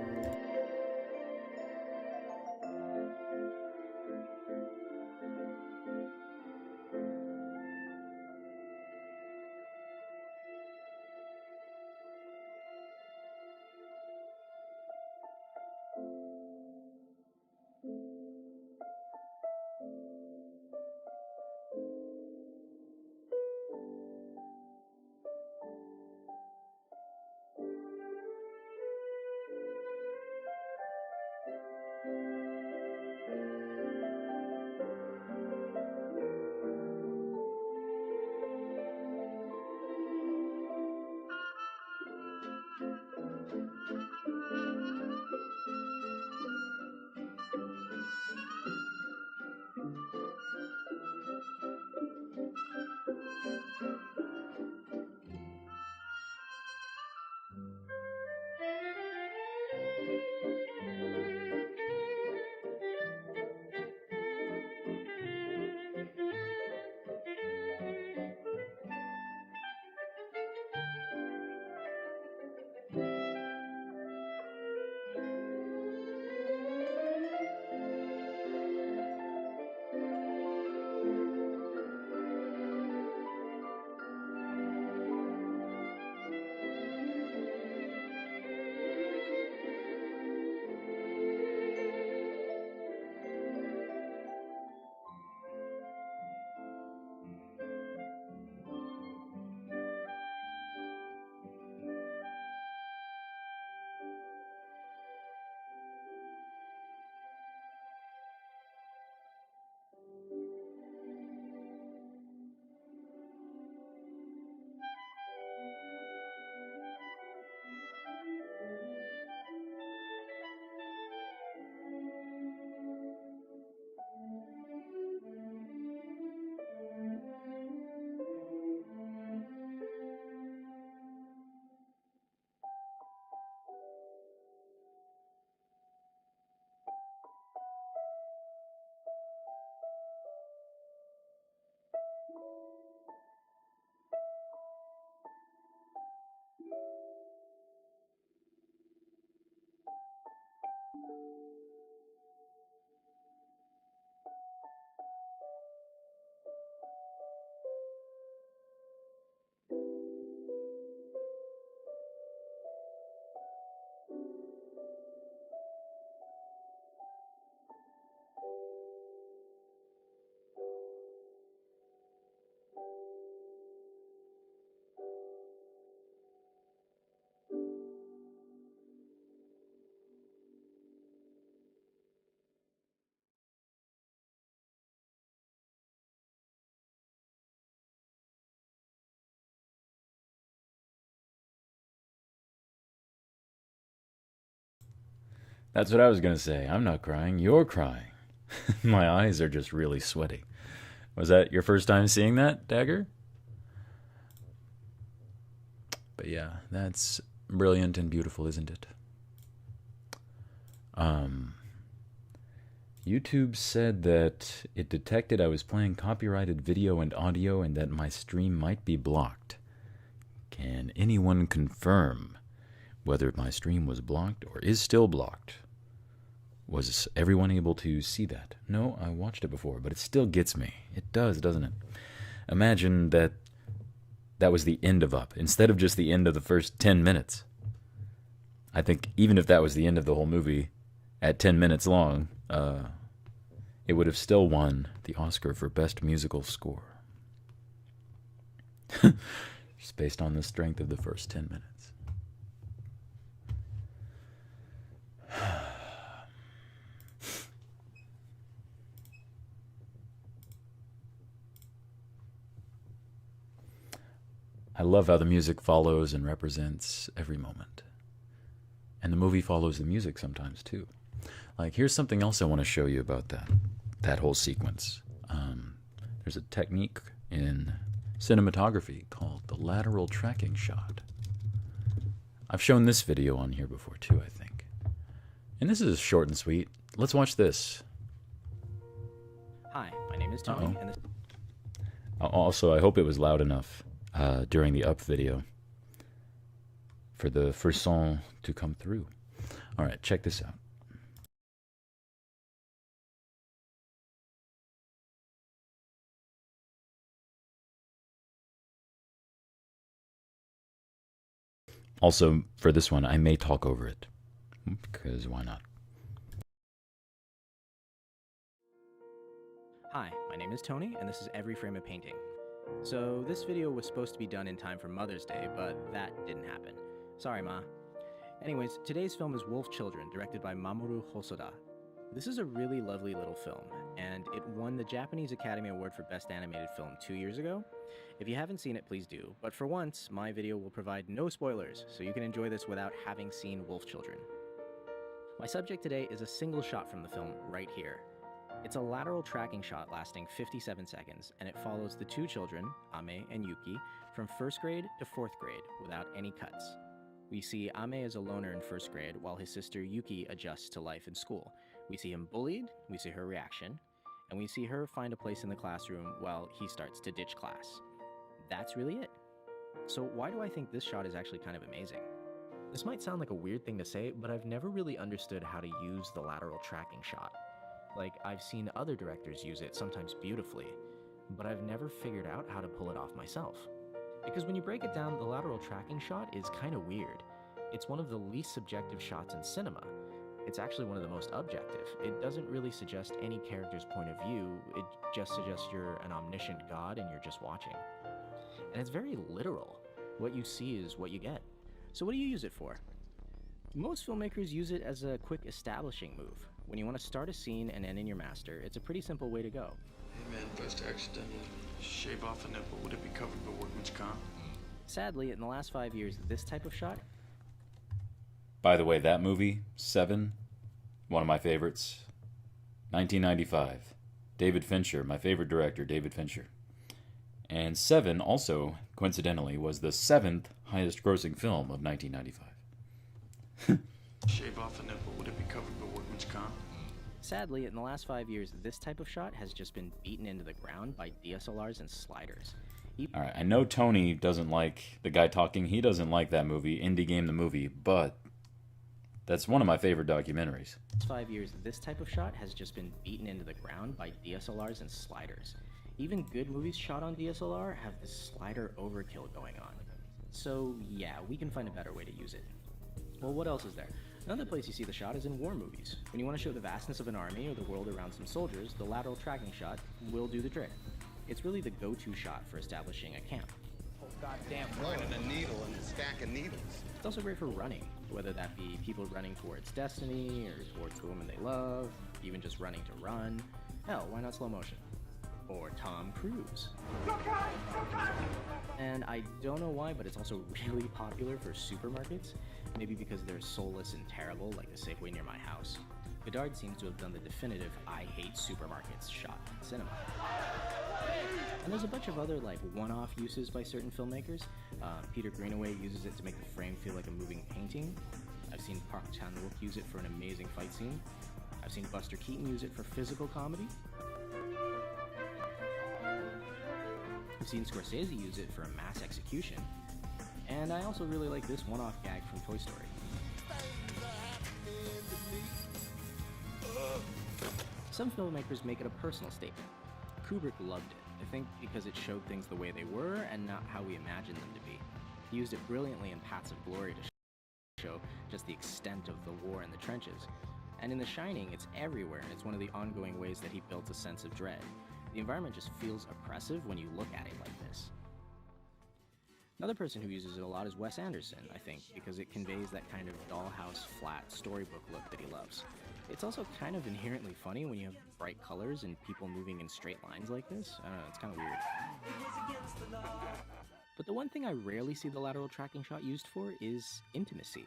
That's what I was gonna say. I'm not crying. You're crying. My eyes are just really sweaty. Was that your first time seeing that, Dagger? But yeah, that's brilliant and beautiful, isn't it? YouTube said that it detected I was playing copyrighted video and audio and that my stream might be blocked. Can anyone confirm whether my stream was blocked or is still blocked? Was everyone able to see that? No, I watched it before, but it still gets me. It does, doesn't it? Imagine that was the end of Up, instead of just the end of the first 10 minutes. I think even if that was the end of the whole movie at 10 minutes long, it would have still won the Oscar for Best Musical Score. Just based on the strength of the first 10 minutes. I love how the music follows and represents every moment. And the movie follows the music sometimes too. Like, here's something else I want to show you about that whole sequence. There's a technique in cinematography called the lateral tracking shot. I've shown this video on here before too, I think. And this is short and sweet. Let's watch this. Hi, my name is Tony. And this Also, I hope it was loud enough during the Up video for the frisson to come through. All right, check this out. Also, for this one, I may talk over it, because why not? Hi, my name is Tony, and this is Every Frame of Painting. So this video was supposed to be done in time for Mother's Day, but that didn't happen. Sorry, Ma. Anyways, today's film is Wolf Children, directed by Mamoru Hosoda. This is a really lovely little film, and it won the Japanese Academy Award for Best Animated Film 2 years ago. If you haven't seen it, please do. But for once, my video will provide no spoilers, so you can enjoy this without having seen Wolf Children. My subject today is a single shot from the film right here. It's a lateral tracking shot lasting 57 seconds, and it follows the two children, Ame and Yuki, from 1st grade to 4th grade without any cuts. We see Ame as a loner in 1st grade while his sister Yuki adjusts to life in school. We see him bullied, we see her reaction, and we see her find a place in the classroom while he starts to ditch class. That's really it. So why do I think this shot is actually kind of amazing? This might sound like a weird thing to say, but I've never really understood how to use the lateral tracking shot. Like, I've seen other directors use it, sometimes beautifully, but I've never figured out how to pull it off myself. Because when you break it down, the lateral tracking shot is kind of weird. It's one of the least subjective shots in cinema. It's actually one of the most objective. It doesn't really suggest any character's point of view, it just suggests you're an omniscient god and you're just watching. And it's very literal. What you see is what you get. So what do you use it for? Most filmmakers use it as a quick establishing move. When you want to start a scene and end in your master, it's a pretty simple way to go. Hey man, if I was to accidentally shave off a nipple, would it be covered by workman's comp? Sadly, in the last 5 years, this type of shot... By the way, that movie, Seven, one of my favorites, 1995. David Fincher, my favorite director, David Fincher. And Seven also, coincidentally, was the 7th highest grossing film of 1995. Shave off a nipple, would it be covered by workman's comp? Sadly, in the last 5 years, this type of shot has just been beaten into the ground by DSLRs and sliders. All right, I know Tony doesn't like the guy talking. He doesn't like that movie, Indie Game the movie, but that's one of my favorite documentaries. 5 years, this type of shot has just been beaten into the ground by DSLRs and sliders. Even good movies shot on DSLR have this slider overkill going on. So yeah, we can find a better way to use it. Well, what else is there? Another place you see the shot is in war movies. When you want to show the vastness of an army or the world around some soldiers, the lateral tracking shot will do the trick. It's really the go-to shot for establishing a camp. Oh, goddamn, finding a needle and a stack of needles. It's also great for running, whether that be people running towards destiny or towards the woman they love, even just running to run. Hell, why not slow motion? or Tom Cruise. And I don't know why, but it's also really popular for supermarkets, maybe because they're soulless and terrible, like the Safeway near my house. Godard seems to have done the definitive I hate supermarkets shot in cinema. And there's a bunch of other like one-off uses by certain filmmakers. Peter Greenaway uses it to make the frame feel like a moving painting. I've seen Park Chan-wook use it for an amazing fight scene. I've seen Buster Keaton use it for physical comedy. I've seen Scorsese use it for a mass execution. And I also really like this one-off gag from Toy Story. Some filmmakers make it a personal statement. Kubrick loved it, I think because it showed things the way they were and not how we imagined them to be. He used it brilliantly in Paths of Glory to show just the extent of the war in the trenches. And in The Shining, it's everywhere, and it's one of the ongoing ways that he built a sense of dread. The environment just feels oppressive when you look at it like this. Another person who uses it a lot is Wes Anderson, I think, because it conveys that kind of dollhouse, flat, storybook look that he loves. It's also kind of inherently funny when you have bright colors and people moving in straight lines like this. I don't know, it's kind of weird. But the one thing I rarely see the lateral tracking shot used for is intimacy.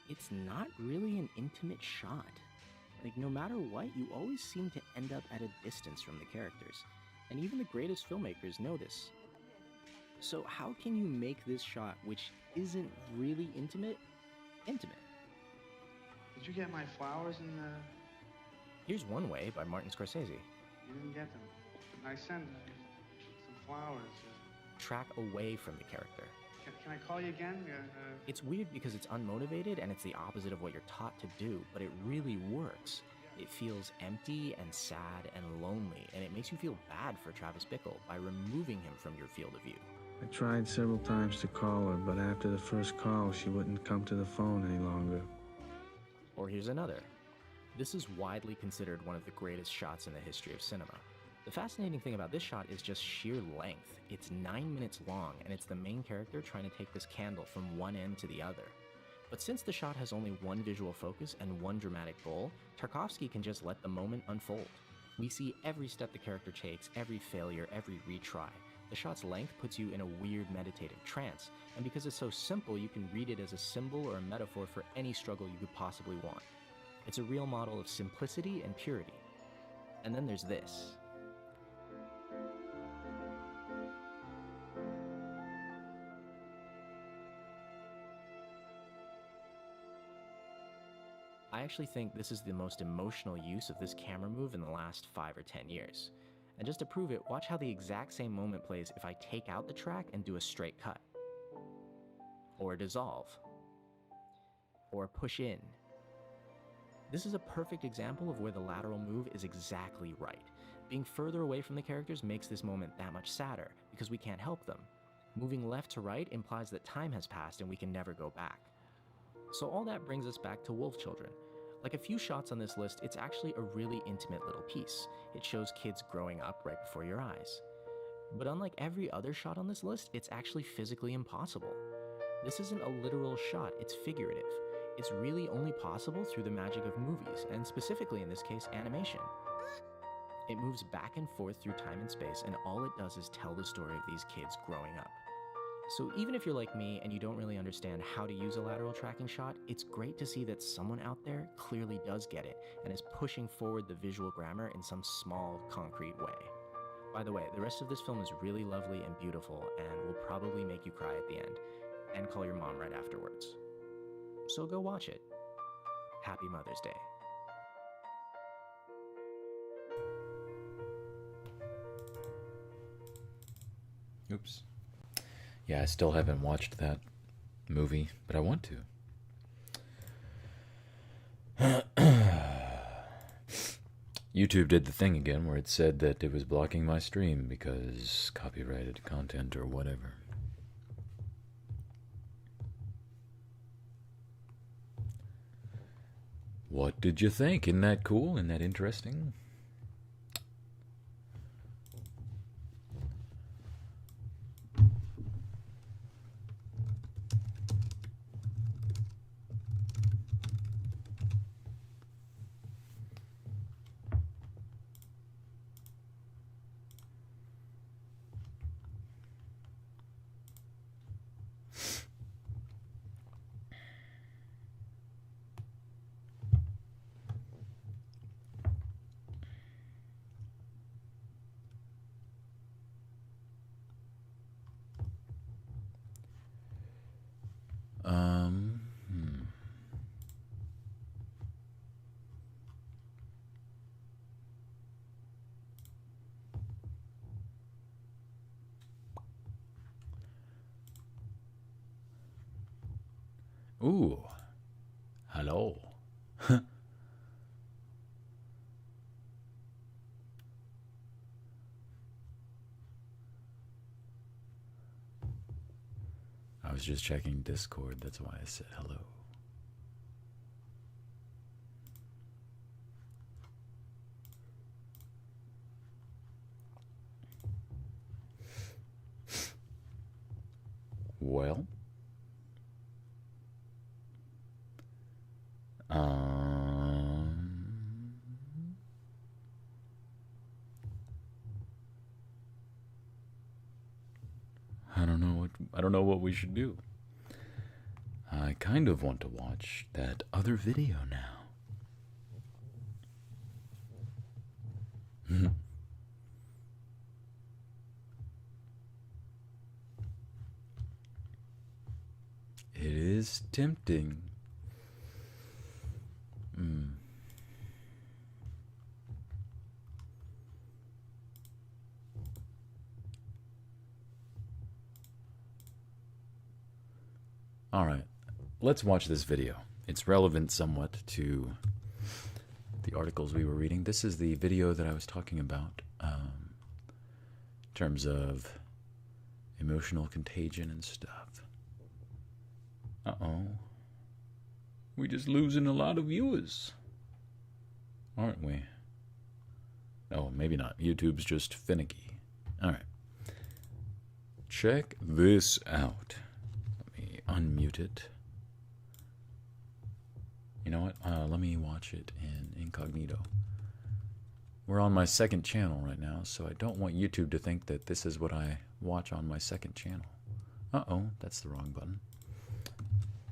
It's not really an intimate shot. Like, no matter what, you always seem to end up at a distance from the characters. And even the greatest filmmakers know this. So how can you make this shot, which isn't really intimate, intimate? Did you get my flowers in the... Here's One Way by Martin Scorsese. You didn't get them. I sent some flowers. Track away from the character. Can I call you again? It's weird because it's unmotivated and it's the opposite of what you're taught to do, but it really works. It feels empty and sad and lonely, and it makes you feel bad for Travis Bickle by removing him from your field of view. I tried several times to call her, but after the first call, she wouldn't come to the phone any longer. Or here's another. This is widely considered one of the greatest shots in the history of cinema. The fascinating thing about this shot is just sheer length. It's 9 minutes long, and it's the main character trying to take this candle from one end to the other. But since the shot has only one visual focus and one dramatic goal, Tarkovsky can just let the moment unfold. We see every step the character takes, every failure, every retry. The shot's length puts you in a weird meditative trance, and because it's so simple, you can read it as a symbol or a metaphor for any struggle you could possibly want. It's a real model of simplicity and purity. And then there's this. I actually think this is the most emotional use of this camera move in the last 5 or 10 years. And just to prove it, watch how the exact same moment plays if I take out the track and do a straight cut. Or dissolve. Or push in. This is a perfect example of where the lateral move is exactly right. Being further away from the characters makes this moment that much sadder, because we can't help them. Moving left to right implies that time has passed and we can never go back. So all that brings us back to Wolf Children. Like a few shots on this list, it's actually a really intimate little piece. It shows kids growing up right before your eyes. But unlike every other shot on this list, it's actually physically impossible. This isn't a literal shot, it's figurative. It's really only possible through the magic of movies, and specifically in this case, animation. It moves back and forth through time and space, and all it does is tell the story of these kids growing up. So even if you're like me and you don't really understand how to use a lateral tracking shot, it's great to see that someone out there clearly does get it and is pushing forward the visual grammar in some small, concrete way. By the way, the rest of this film is really lovely and beautiful and will probably make you cry at the end, and call your mom right afterwards. So go watch it. Happy Mother's Day. Oops. Yeah, I still haven't watched that movie, but I want to. YouTube did the thing again where it said that it was blocking my stream because copyrighted content or whatever. What did you think? Isn't that cool? Isn't that interesting? Ooh. Hello. I was just checking Discord, that's why I said hello. Well, I don't know what we should do. I kind of want to watch that other video now. It is tempting. All right, let's watch this video. It's relevant somewhat to the articles we were reading. This is the video that I was talking about in terms of emotional contagion and stuff. Uh-oh. We're just losing a lot of viewers, aren't we? Oh, maybe not. YouTube's just finicky. All right. Check this out. Unmute it. You know what? Let me watch it in incognito. We're on my second channel right now, so I don't want YouTube to think that this is what I watch on my second channel. Uh-oh, that's the wrong button.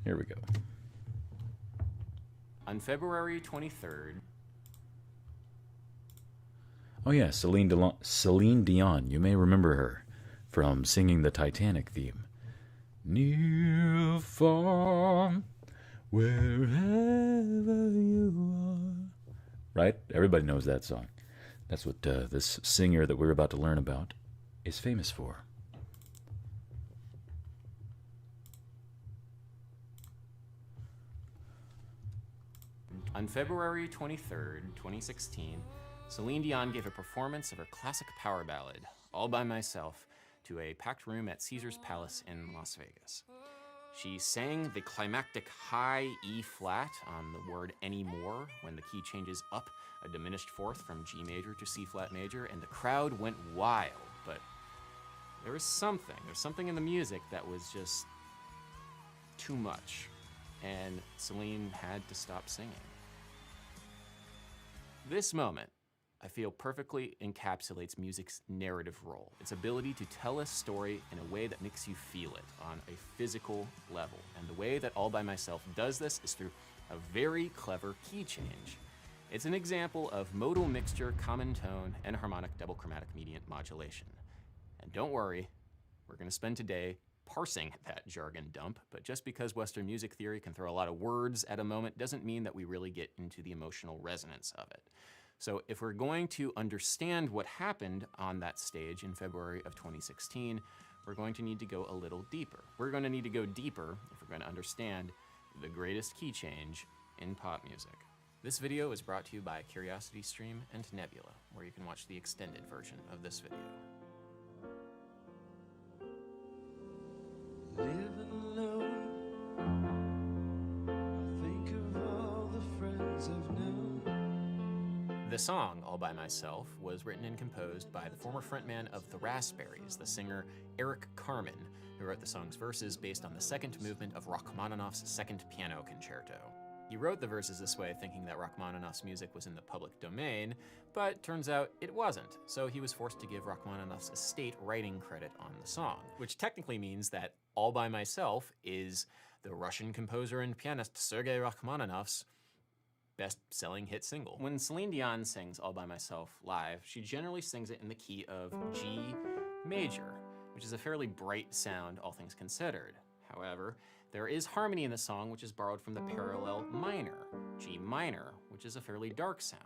Here we go. On February 23rd... Oh yeah, Celine Dion. You may remember her from singing the Titanic theme. Near, far, wherever you are. Right? Everybody knows that song. That's what this singer that we're about to learn about is famous for. On February 23rd, 2016, Celine Dion gave a performance of her classic power ballad, All By Myself, to a packed room at Caesar's Palace in Las Vegas. She sang the climactic high E flat on the word anymore when the key changes up a diminished fourth from G major to C flat major, and the crowd went wild. But there's something in the music that was just too much, and Celine had to stop singing. This moment, I feel, perfectly encapsulates music's narrative role, its ability to tell a story in a way that makes you feel it on a physical level. And the way that All By Myself does this is through a very clever key change. It's an example of modal mixture, common tone, and harmonic double chromatic mediant modulation. And don't worry, we're going to spend today parsing that jargon dump, but just because Western music theory can throw a lot of words at a moment doesn't mean that we really get into the emotional resonance of it. So if we're going to understand what happened on that stage in February of 2016, we're going to need to go a little deeper. We're going to need to go deeper if we're going to understand the greatest key change in pop music. This video is brought to you by CuriosityStream and Nebula, where you can watch the extended version of this video. Living alone, I think of all the friends I've known. The song, All By Myself, was written and composed by the former frontman of the Raspberries, the singer Eric Carmen, who wrote the song's verses based on the second movement of Rachmaninoff's Second Piano Concerto. He wrote the verses this way thinking that Rachmaninoff's music was in the public domain, but turns out it wasn't, so he was forced to give Rachmaninoff's estate writing credit on the song, which technically means that All By Myself is the Russian composer and pianist Sergei Rachmaninoff's best-selling hit single. When Celine Dion sings All By Myself live, she generally sings it in the key of G major, which is a fairly bright sound, all things considered. However, there is harmony in the song, which is borrowed from the parallel minor, G minor, which is a fairly dark sound.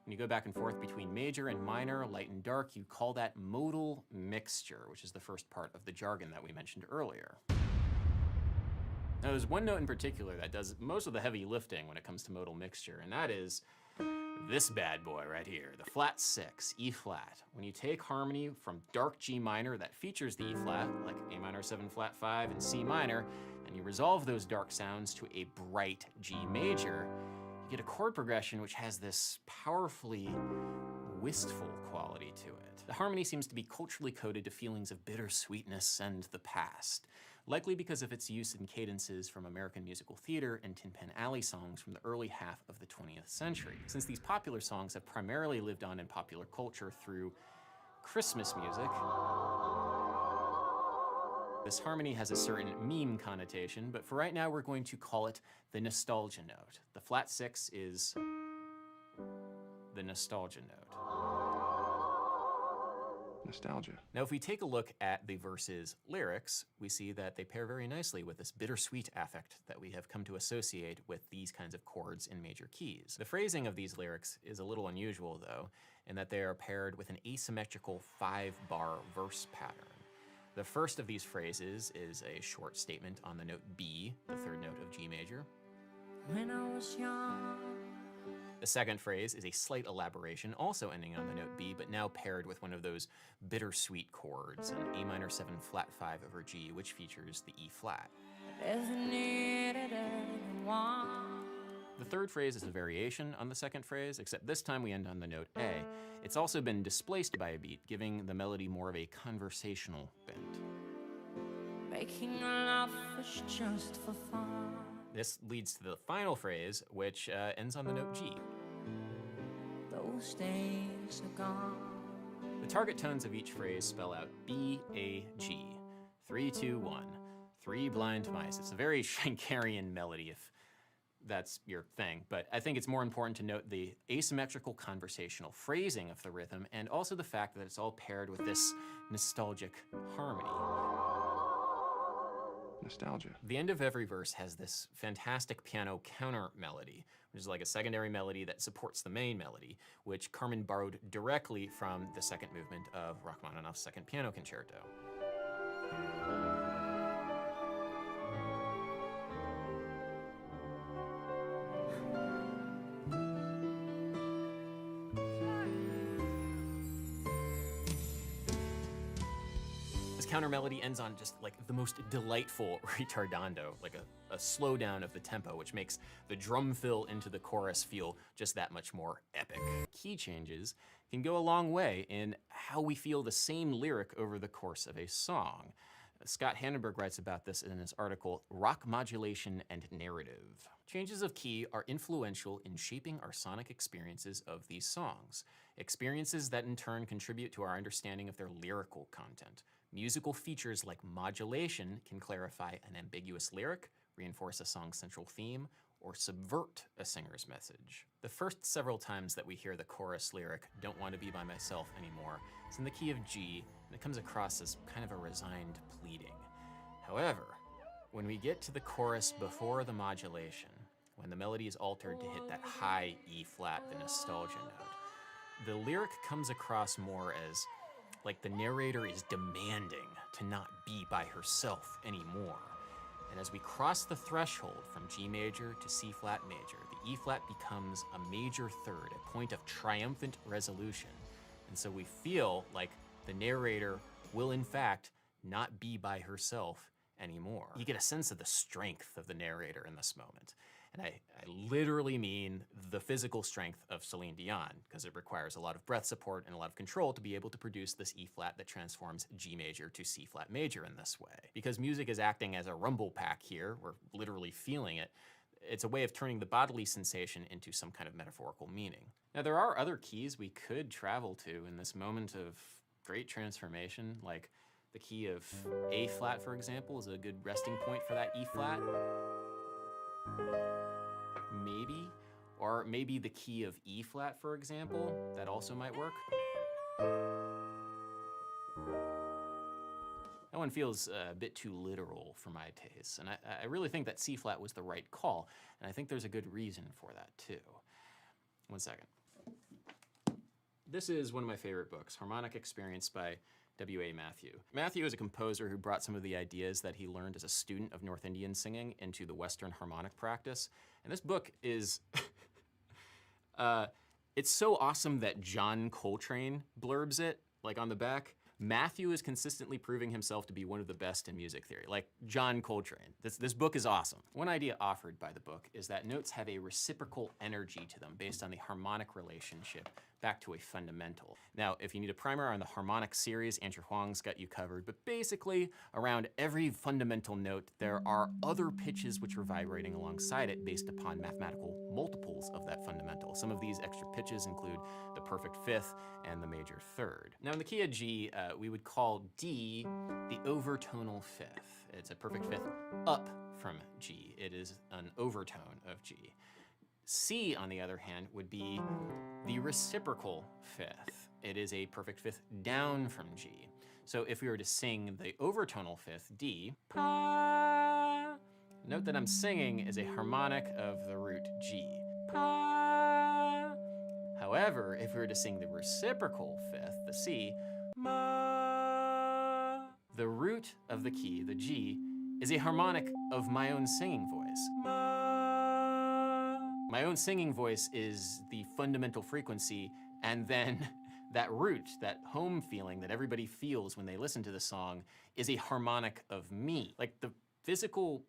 When you go back and forth between major and minor, light and dark, you call that modal mixture, which is the first part of the jargon that we mentioned earlier. Now, there's one note in particular that does most of the heavy lifting when it comes to modal mixture, and that is this bad boy right here, the flat 6, E flat. When you take harmony from dark G minor that features the E flat, like A minor 7 flat 5 and C minor, and you resolve those dark sounds to a bright G major, you get a chord progression which has this powerfully wistful quality to it. The harmony seems to be culturally coded to feelings of bittersweetness and the past, likely because of its use in cadences from American musical theater and Tin Pan Alley songs from the early half of the 20th century. Since these popular songs have primarily lived on in popular culture through Christmas music, this harmony has a certain meme connotation, but for right now we're going to call it the nostalgia note. The flat 6 is the nostalgia note. Nostalgia. Now, if we take a look at the verse's lyrics, we see that they pair very nicely with this bittersweet affect that we have come to associate with these kinds of chords in major keys. The phrasing of these lyrics is a little unusual, though, in that they are paired with an asymmetrical 5-bar verse pattern. The first of these phrases is a short statement on the note B, the 3rd note of G major. When I was young. The second phrase is a slight elaboration, also ending on the note B, but now paired with one of those bittersweet chords, an A minor 7 flat 5 over G, which features the E flat. The third phrase is a variation on the second phrase, except this time we end on the note A. It's also been displaced by a beat, giving the melody more of a conversational bent. Making love is just for fun. This leads to the final phrase, which ends on the note G. Those days are gone. The target tones of each phrase spell out B, A, G. 3, 2, 1. 3 blind mice. It's a very Schenkerian melody, if that's your thing, but I think it's more important to note the asymmetrical conversational phrasing of the rhythm, and also the fact that it's all paired with this nostalgic harmony. Nostalgia. The end of every verse has this fantastic piano counter melody, which is like a secondary melody that supports the main melody, which Carmen borrowed directly from the second movement of Rachmaninoff's Second Piano Concerto. Counter melody ends on just like the most delightful ritardando, like a slowdown of the tempo, which makes the drum fill into the chorus feel just that much more epic. Key changes can go a long way in how we feel the same lyric over the course of a song. Scott Hannenberg writes about this in his article, Rock Modulation and Narrative. Changes of key are influential in shaping our sonic experiences of these songs, experiences that in turn contribute to our understanding of their lyrical content. Musical features like modulation can clarify an ambiguous lyric, reinforce a song's central theme, or subvert a singer's message. The first several times that we hear the chorus lyric, "Don't want to be by myself anymore," is in the key of G, and it comes across as kind of a resigned pleading. However, when we get to the chorus before the modulation, when the melody is altered to hit that high E flat, the nostalgia note, the lyric comes across more as like the narrator is demanding to not be by herself anymore. And as we cross the threshold from G major to C flat major, the E flat becomes a major third, a point of triumphant resolution. And so we feel like the narrator will in fact not be by herself anymore. You get a sense of the strength of the narrator in this moment. And I literally mean the physical strength of Celine Dion, because it requires a lot of breath support and a lot of control to be able to produce this E flat that transforms G major to C flat major in this way. Because music is acting as a rumble pack here, we're literally feeling it. It's a way of turning the bodily sensation into some kind of metaphorical meaning. Now, there are other keys we could travel to in this moment of great transformation, like the key of A flat, for example, is a good resting point for that E flat. Maybe. Or maybe the key of E flat, for example, that also might work. That one feels a bit too literal for my tastes, and I really think that C flat was the right call, and I think there's a good reason for that too. One second. This is one of my favorite books, Harmonic Experience by W.A. Matthew. Matthew is a composer who brought some of the ideas that he learned as a student of North Indian singing into the Western harmonic practice. And this book is, it's so awesome that John Coltrane blurbs it, like on the back. Matthew is consistently proving himself to be one of the best in music theory, like John Coltrane. This book is awesome. One idea offered by the book is that notes have a reciprocal energy to them based on the harmonic relationship back to a fundamental. Now, if you need a primer on the harmonic series, Andrew Huang's got you covered, but basically around every fundamental note, there are other pitches which are vibrating alongside it based upon mathematical multiples of that fundamental. Some of these extra pitches include the perfect fifth and the major third. Now in the key of G, we would call D the overtonal fifth. It's a perfect fifth up from G. It is an overtone of G. C, on the other hand, would be the reciprocal fifth. It is a perfect fifth down from G. So if we were to sing the overtonal fifth, D, pa, note that I'm singing is a harmonic of the root G, pa. However, if we were to sing the reciprocal fifth, the C, ma, the root of the key, the G, is a harmonic of my own singing voice, ma. My own singing voice is the fundamental frequency, and then that root, that home feeling that everybody feels when they listen to the song is a harmonic of me. Like the physical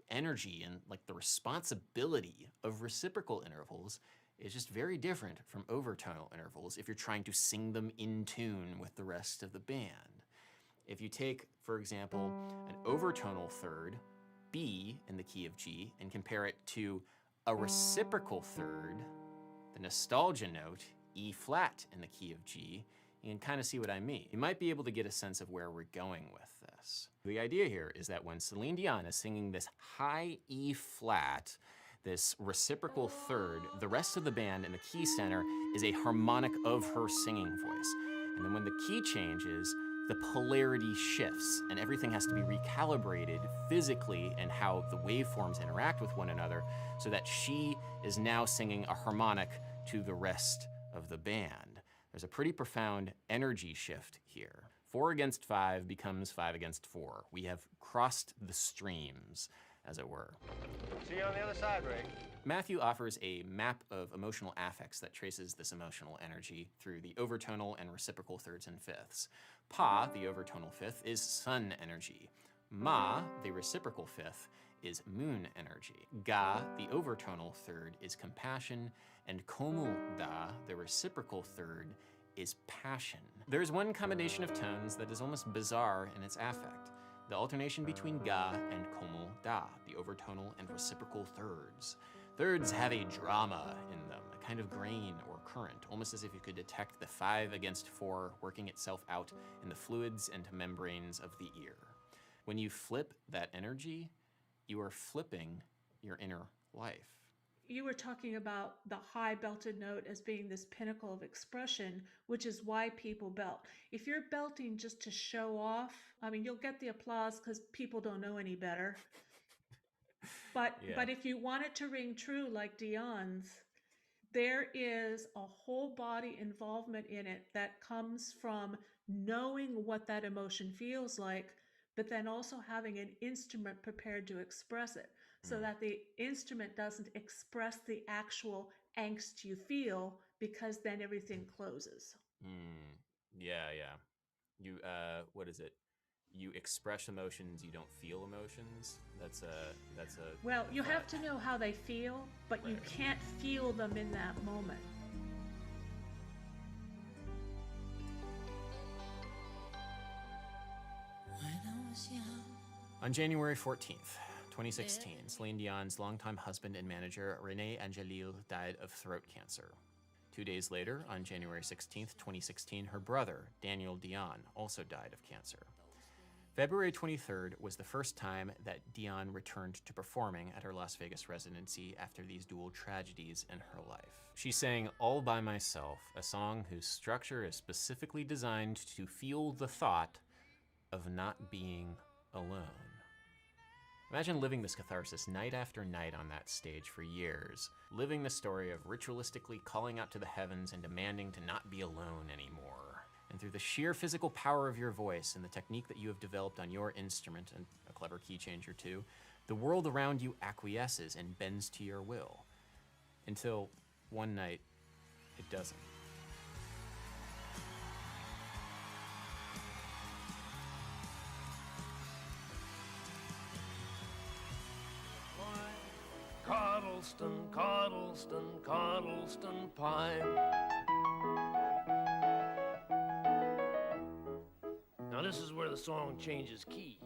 energy and like the responsibility of reciprocal intervals is just very different from overtonal intervals if you're trying to sing them in tune with the rest of the band. If you take, for example, an overtonal third, B in the key of G, and compare it to a reciprocal third, the nostalgia note, E flat in the key of G, you can kind of see what I mean. You might be able to get a sense of where we're going with this. The idea here is that when Celine Dion is singing this high E flat, this reciprocal third, the rest of the band in the key center is a harmonic of her singing voice. And then when the key changes, the polarity shifts and everything has to be recalibrated physically and how the waveforms interact with one another so that she is now singing a harmonic to the rest of the band. There's a pretty profound energy shift here. 4 against 5 becomes 5 against 4. We have crossed the streams, as it were. See you on the other side, Ray. Matthew offers a map of emotional affects that traces this emotional energy through the overtonal and reciprocal thirds and fifths. Pa, the overtonal fifth, is sun energy. Ma, the reciprocal fifth, is moon energy. Ga, the overtonal third, is compassion, and komu da, the reciprocal third, is passion. There's one combination of tones that is almost bizarre in its affect. The alternation between ga and komu da, the overtonal and reciprocal thirds. Thirds have a drama in them, a kind of grain or current, almost as if you could detect the 5 against 4 working itself out in the fluids and membranes of the ear. When you flip that energy, you are flipping your inner life. You were talking about the high belted note as being this pinnacle of expression, which is why people belt. If you're belting just to show off, I mean, you'll get the applause because people don't know any better. But if you want it to ring true like Dion's, there is a whole body involvement in it that comes from knowing what that emotion feels like, but then also having an instrument prepared to express it so that the instrument doesn't express the actual angst you feel, because then everything closes. Yeah. You, what is it? You express emotions, you don't feel emotions. That's a Well, you have to know how they feel, but you can't feel them in that moment. On January 14th, 2016, Celine Dion's longtime husband and manager, René Angelil, died of throat cancer. 2 days later, on January 16th, 2016, her brother, Daniel Dion, also died of cancer. February 23rd was the first time that Dion returned to performing at her Las Vegas residency after these dual tragedies in her life. She sang All By Myself, a song whose structure is specifically designed to fuel the thought of not being alone. Imagine living this catharsis night after night on that stage for years, living the story of ritualistically calling out to the heavens and demanding to not be alone anymore. And through the sheer physical power of your voice and the technique that you have developed on your instrument, and a clever key changer too, the world around you acquiesces and bends to your will. Until one night, it doesn't. Coddleston, Coddleston, Coddleston Pine. Now this is where the song changes key,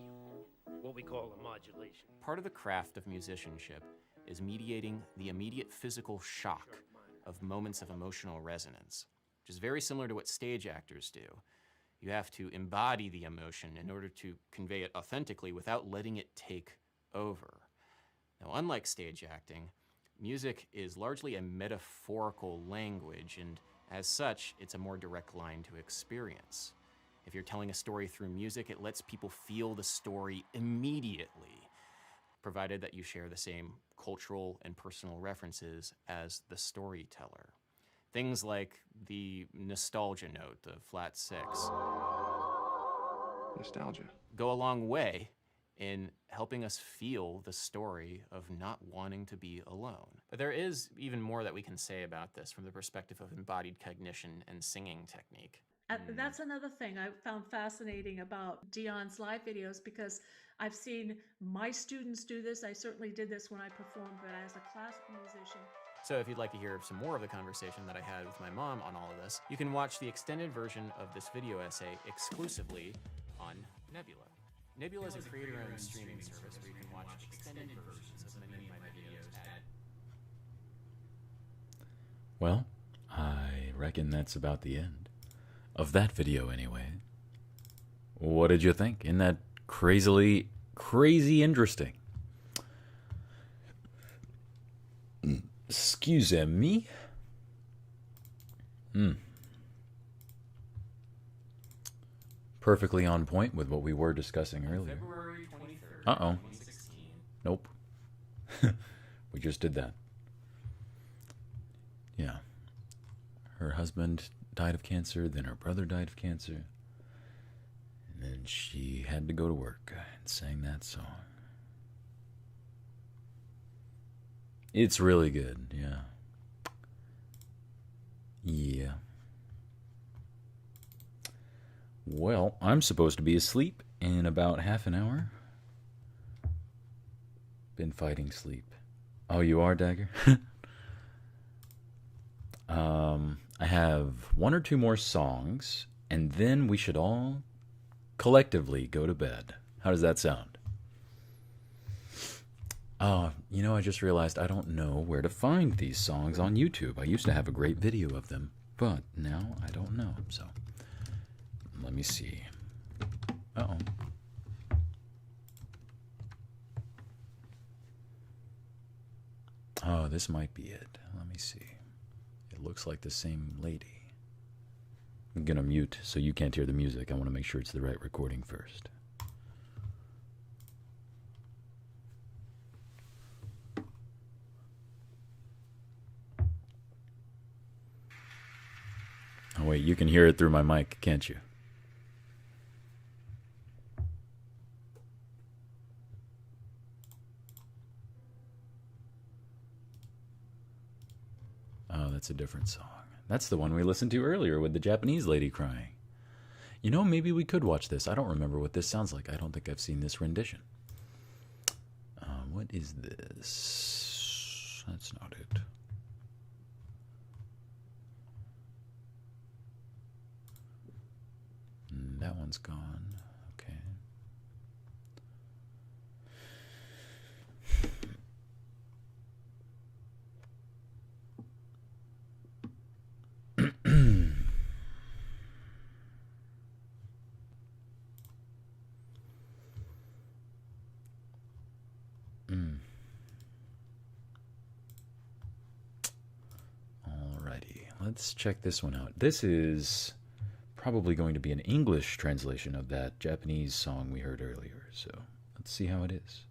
what we call a modulation. Part of the craft of musicianship is mediating the immediate physical shock of moments of emotional resonance, which is very similar to what stage actors do. You have to embody the emotion in order to convey it authentically without letting it take over. Now, unlike stage acting, music is largely a metaphorical language, and as such, it's a more direct line to experience. If you're telling a story through music, it lets people feel the story immediately, provided that you share the same cultural and personal references as the storyteller. Things like the nostalgia note, the flat six, Nostalgia. go a long way in helping us feel the story of not wanting to be alone. But there is even more that we can say about this from the perspective of embodied cognition and singing technique. That's another thing I found fascinating about Dion's live videos, because I've seen my students do this. I certainly did this when I performed, but as a classical musician. So if you'd like to hear some more of the conversation that I had with my mom on all of this, you can watch the extended version of this video essay exclusively on Nebula. Nebula is a creator-owned streaming service where you can watch extended versions of many of my videos. Well, I reckon that's about the end of that video anyway. What did you think? Isn't that crazy interesting? Excuse me. Perfectly on point with what we were discussing earlier. February 23rd, Uh-oh. 2016. Nope. We just did that. Yeah. Her husband died of cancer, then her brother died of cancer. And then she had to go to work and sang that song. It's really good, yeah. Yeah. Well, I'm supposed to be asleep in about half an hour. Been fighting sleep. Oh, you are, Dagger? I have one or two more songs, and then we should all collectively go to bed. How does that sound? You know, I just realized I don't know where to find these songs on YouTube. I used to have a great video of them, but now I don't know, so let me see. Uh-oh. Oh, this might be it. Let me see. It looks like the same lady. I'm gonna mute so you can't hear the music. I want to make sure it's the right recording first. Oh wait, you can hear it through my mic, can't you? Oh, that's a different song. That's the one we listened to earlier with the Japanese lady crying. You know, maybe we could watch this. I don't remember what this sounds like. I don't think I've seen this rendition. What is this? That's not it. That one's gone. Okay. Alrighty, let's check this one out. This is probably going to be an English translation of that Japanese song we heard earlier, so let's see how it is.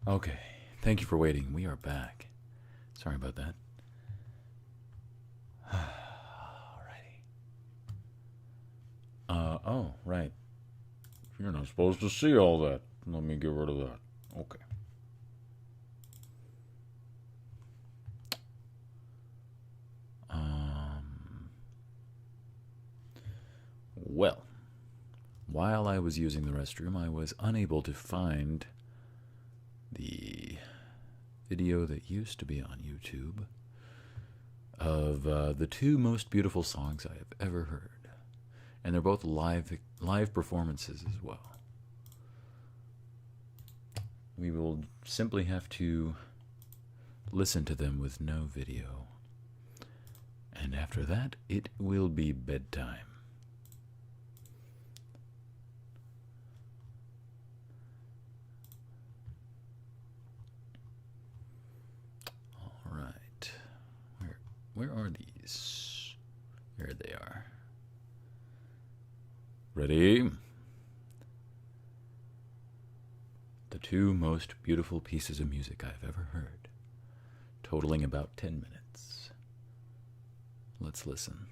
Okay, thank you for waiting. We are back. Sorry about that. Alrighty. Oh, right. You're not supposed to see all that. Let me get rid of that. Okay. Well, while I was using the restroom, I was unable to find the video that used to be on YouTube of the two most beautiful songs I have ever heard. And they're both live performances as well. We will simply have to listen to them with no video. And after that, it will be bedtime. All right. Where are these? Here they are. Ready? The two most beautiful pieces of music I've ever heard, totaling about 10 minutes. Let's listen.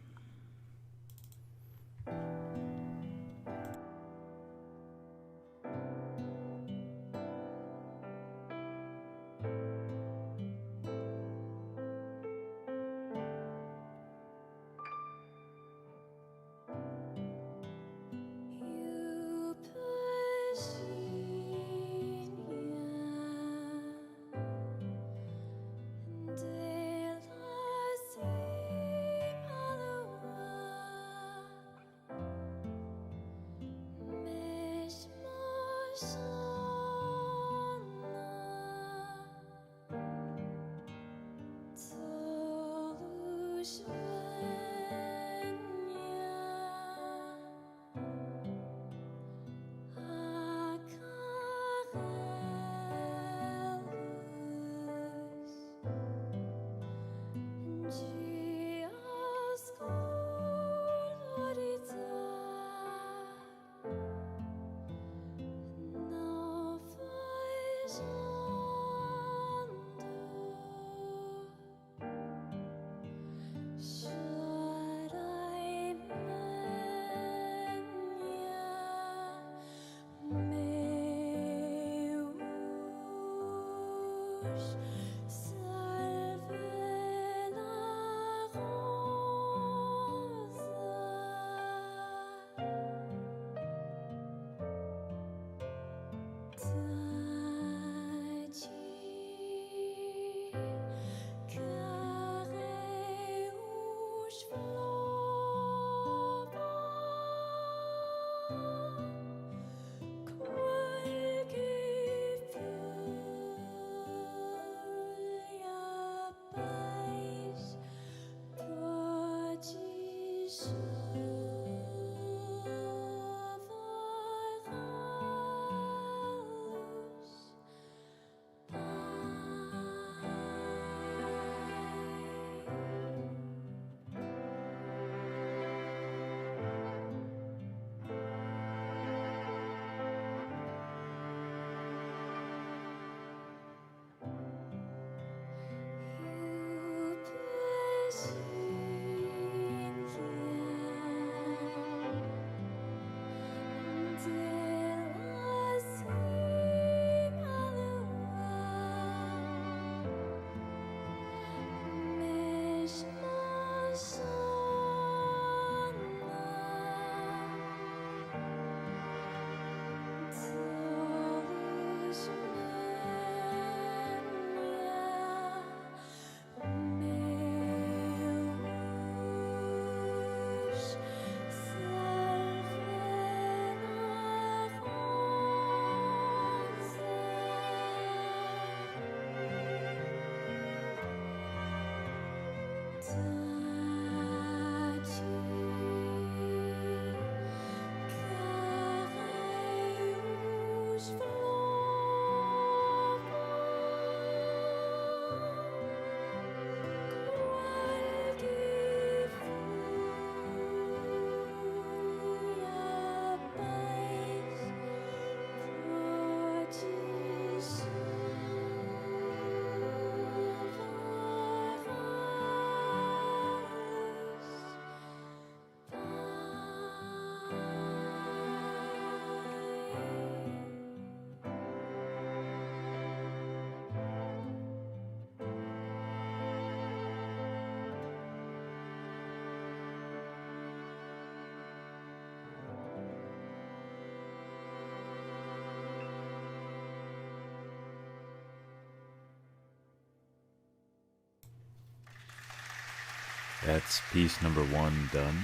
That's piece number 1 done.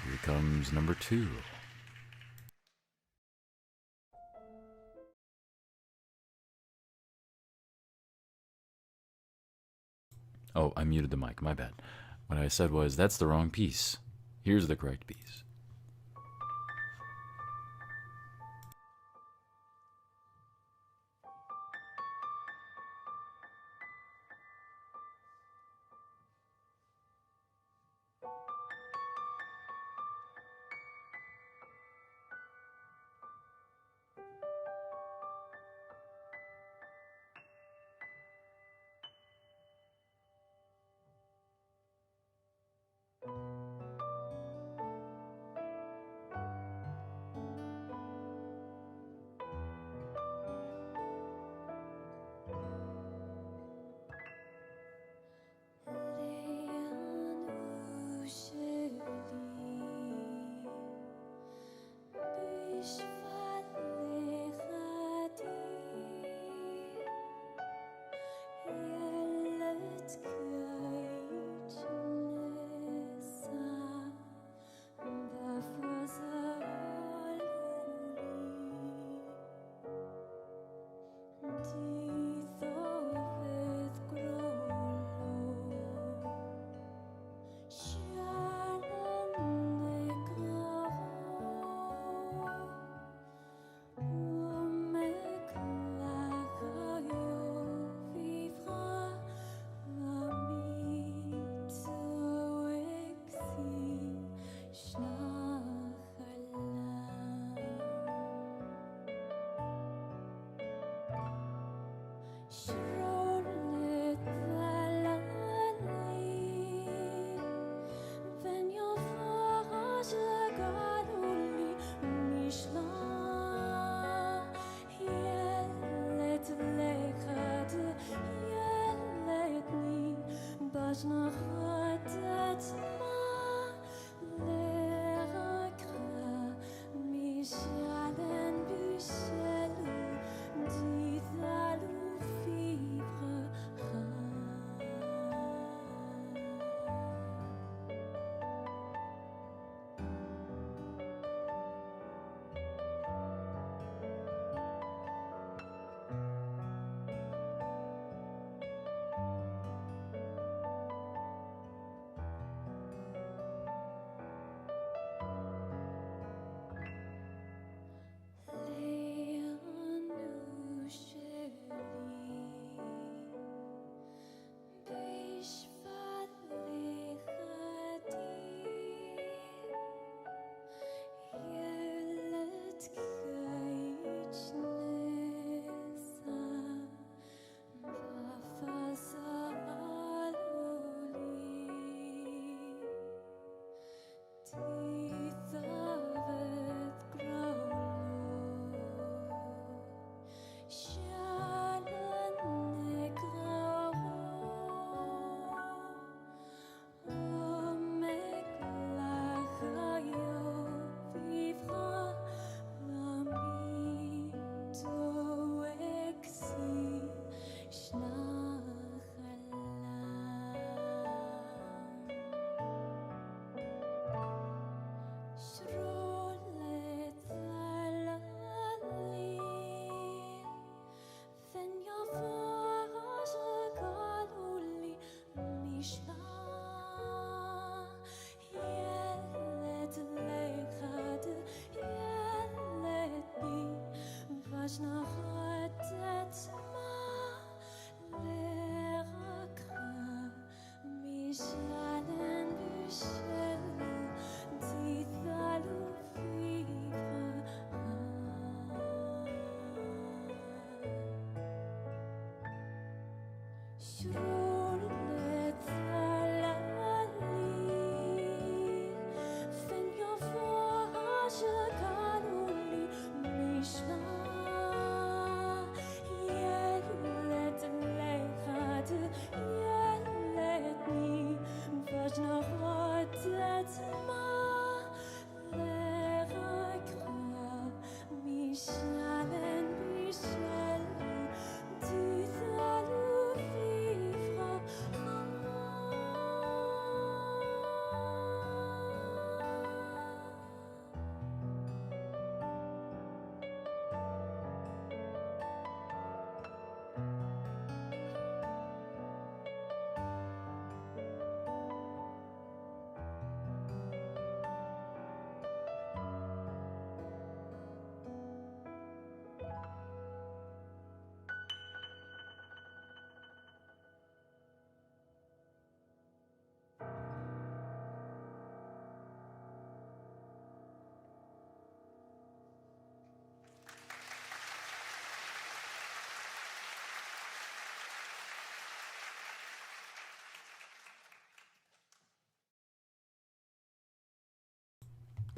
Here comes number 2. Oh, I muted the mic, my bad. What I said was, that's the wrong piece. Here's the correct piece.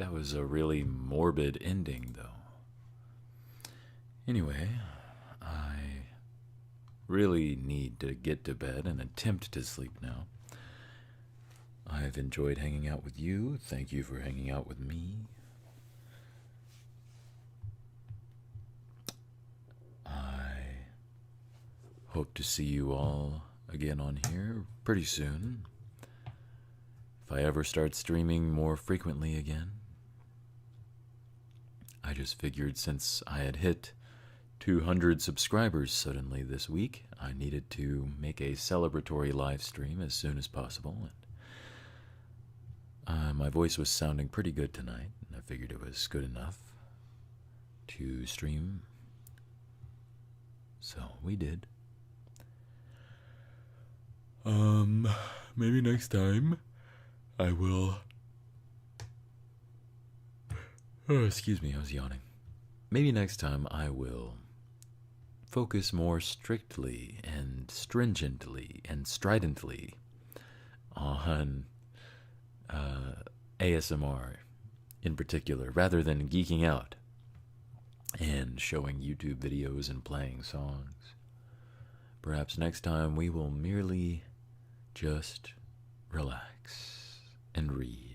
That was a really morbid ending, though. Anyway, I really need to get to bed and attempt to sleep now. I've enjoyed hanging out with you. Thank you for hanging out with me. I hope to see you all again on here pretty soon. If I ever start streaming more frequently again. I just figured since I had hit 200 subscribers suddenly this week, I needed to make a celebratory live stream as soon as possible. And my voice was sounding pretty good tonight, and I figured it was good enough to stream. So we did. Maybe next time I will... Oh, excuse me, I was yawning. Maybe next time I will focus more strictly and stringently and stridently on ASMR in particular, rather than geeking out and showing YouTube videos and playing songs. Perhaps next time we will merely just relax and read.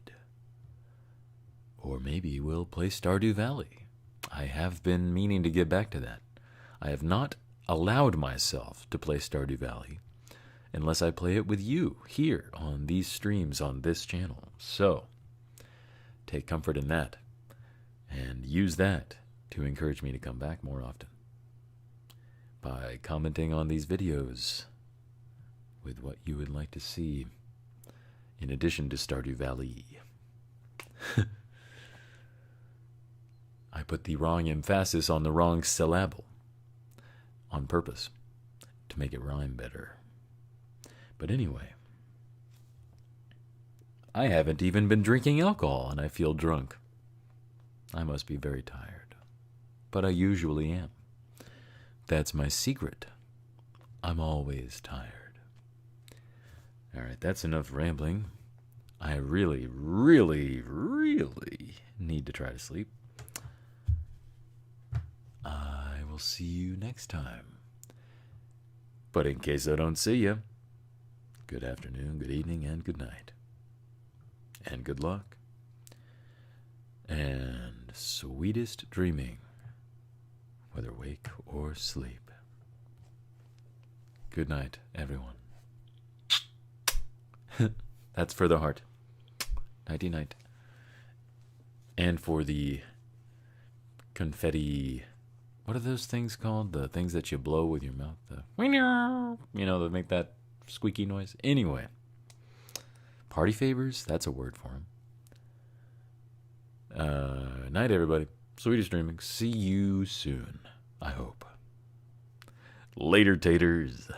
Or maybe we'll play Stardew Valley. I have been meaning to get back to that. I have not allowed myself to play Stardew Valley unless I play it with you here on these streams on this channel. So, take comfort in that and use that to encourage me to come back more often by commenting on these videos with what you would like to see in addition to Stardew Valley. I put the wrong emphasis on the wrong syllable on purpose to make it rhyme better. But anyway, I haven't even been drinking alcohol and I feel drunk. I must be very tired, but I usually am. That's my secret. I'm always tired. All right, that's enough rambling. I really, really, really need to try to sleep. I will see you next time. But in case I don't see you, good afternoon, good evening, and good night. And good luck. And sweetest dreaming, whether wake or sleep. Good night, everyone. That's for the heart. Nighty night. And for the confetti... What are those things called? The things that you blow with your mouth? That make that squeaky noise. Anyway. Party favors? That's a word for them. Night, everybody. Sweetest dreaming. See you soon. I hope. Later, taters.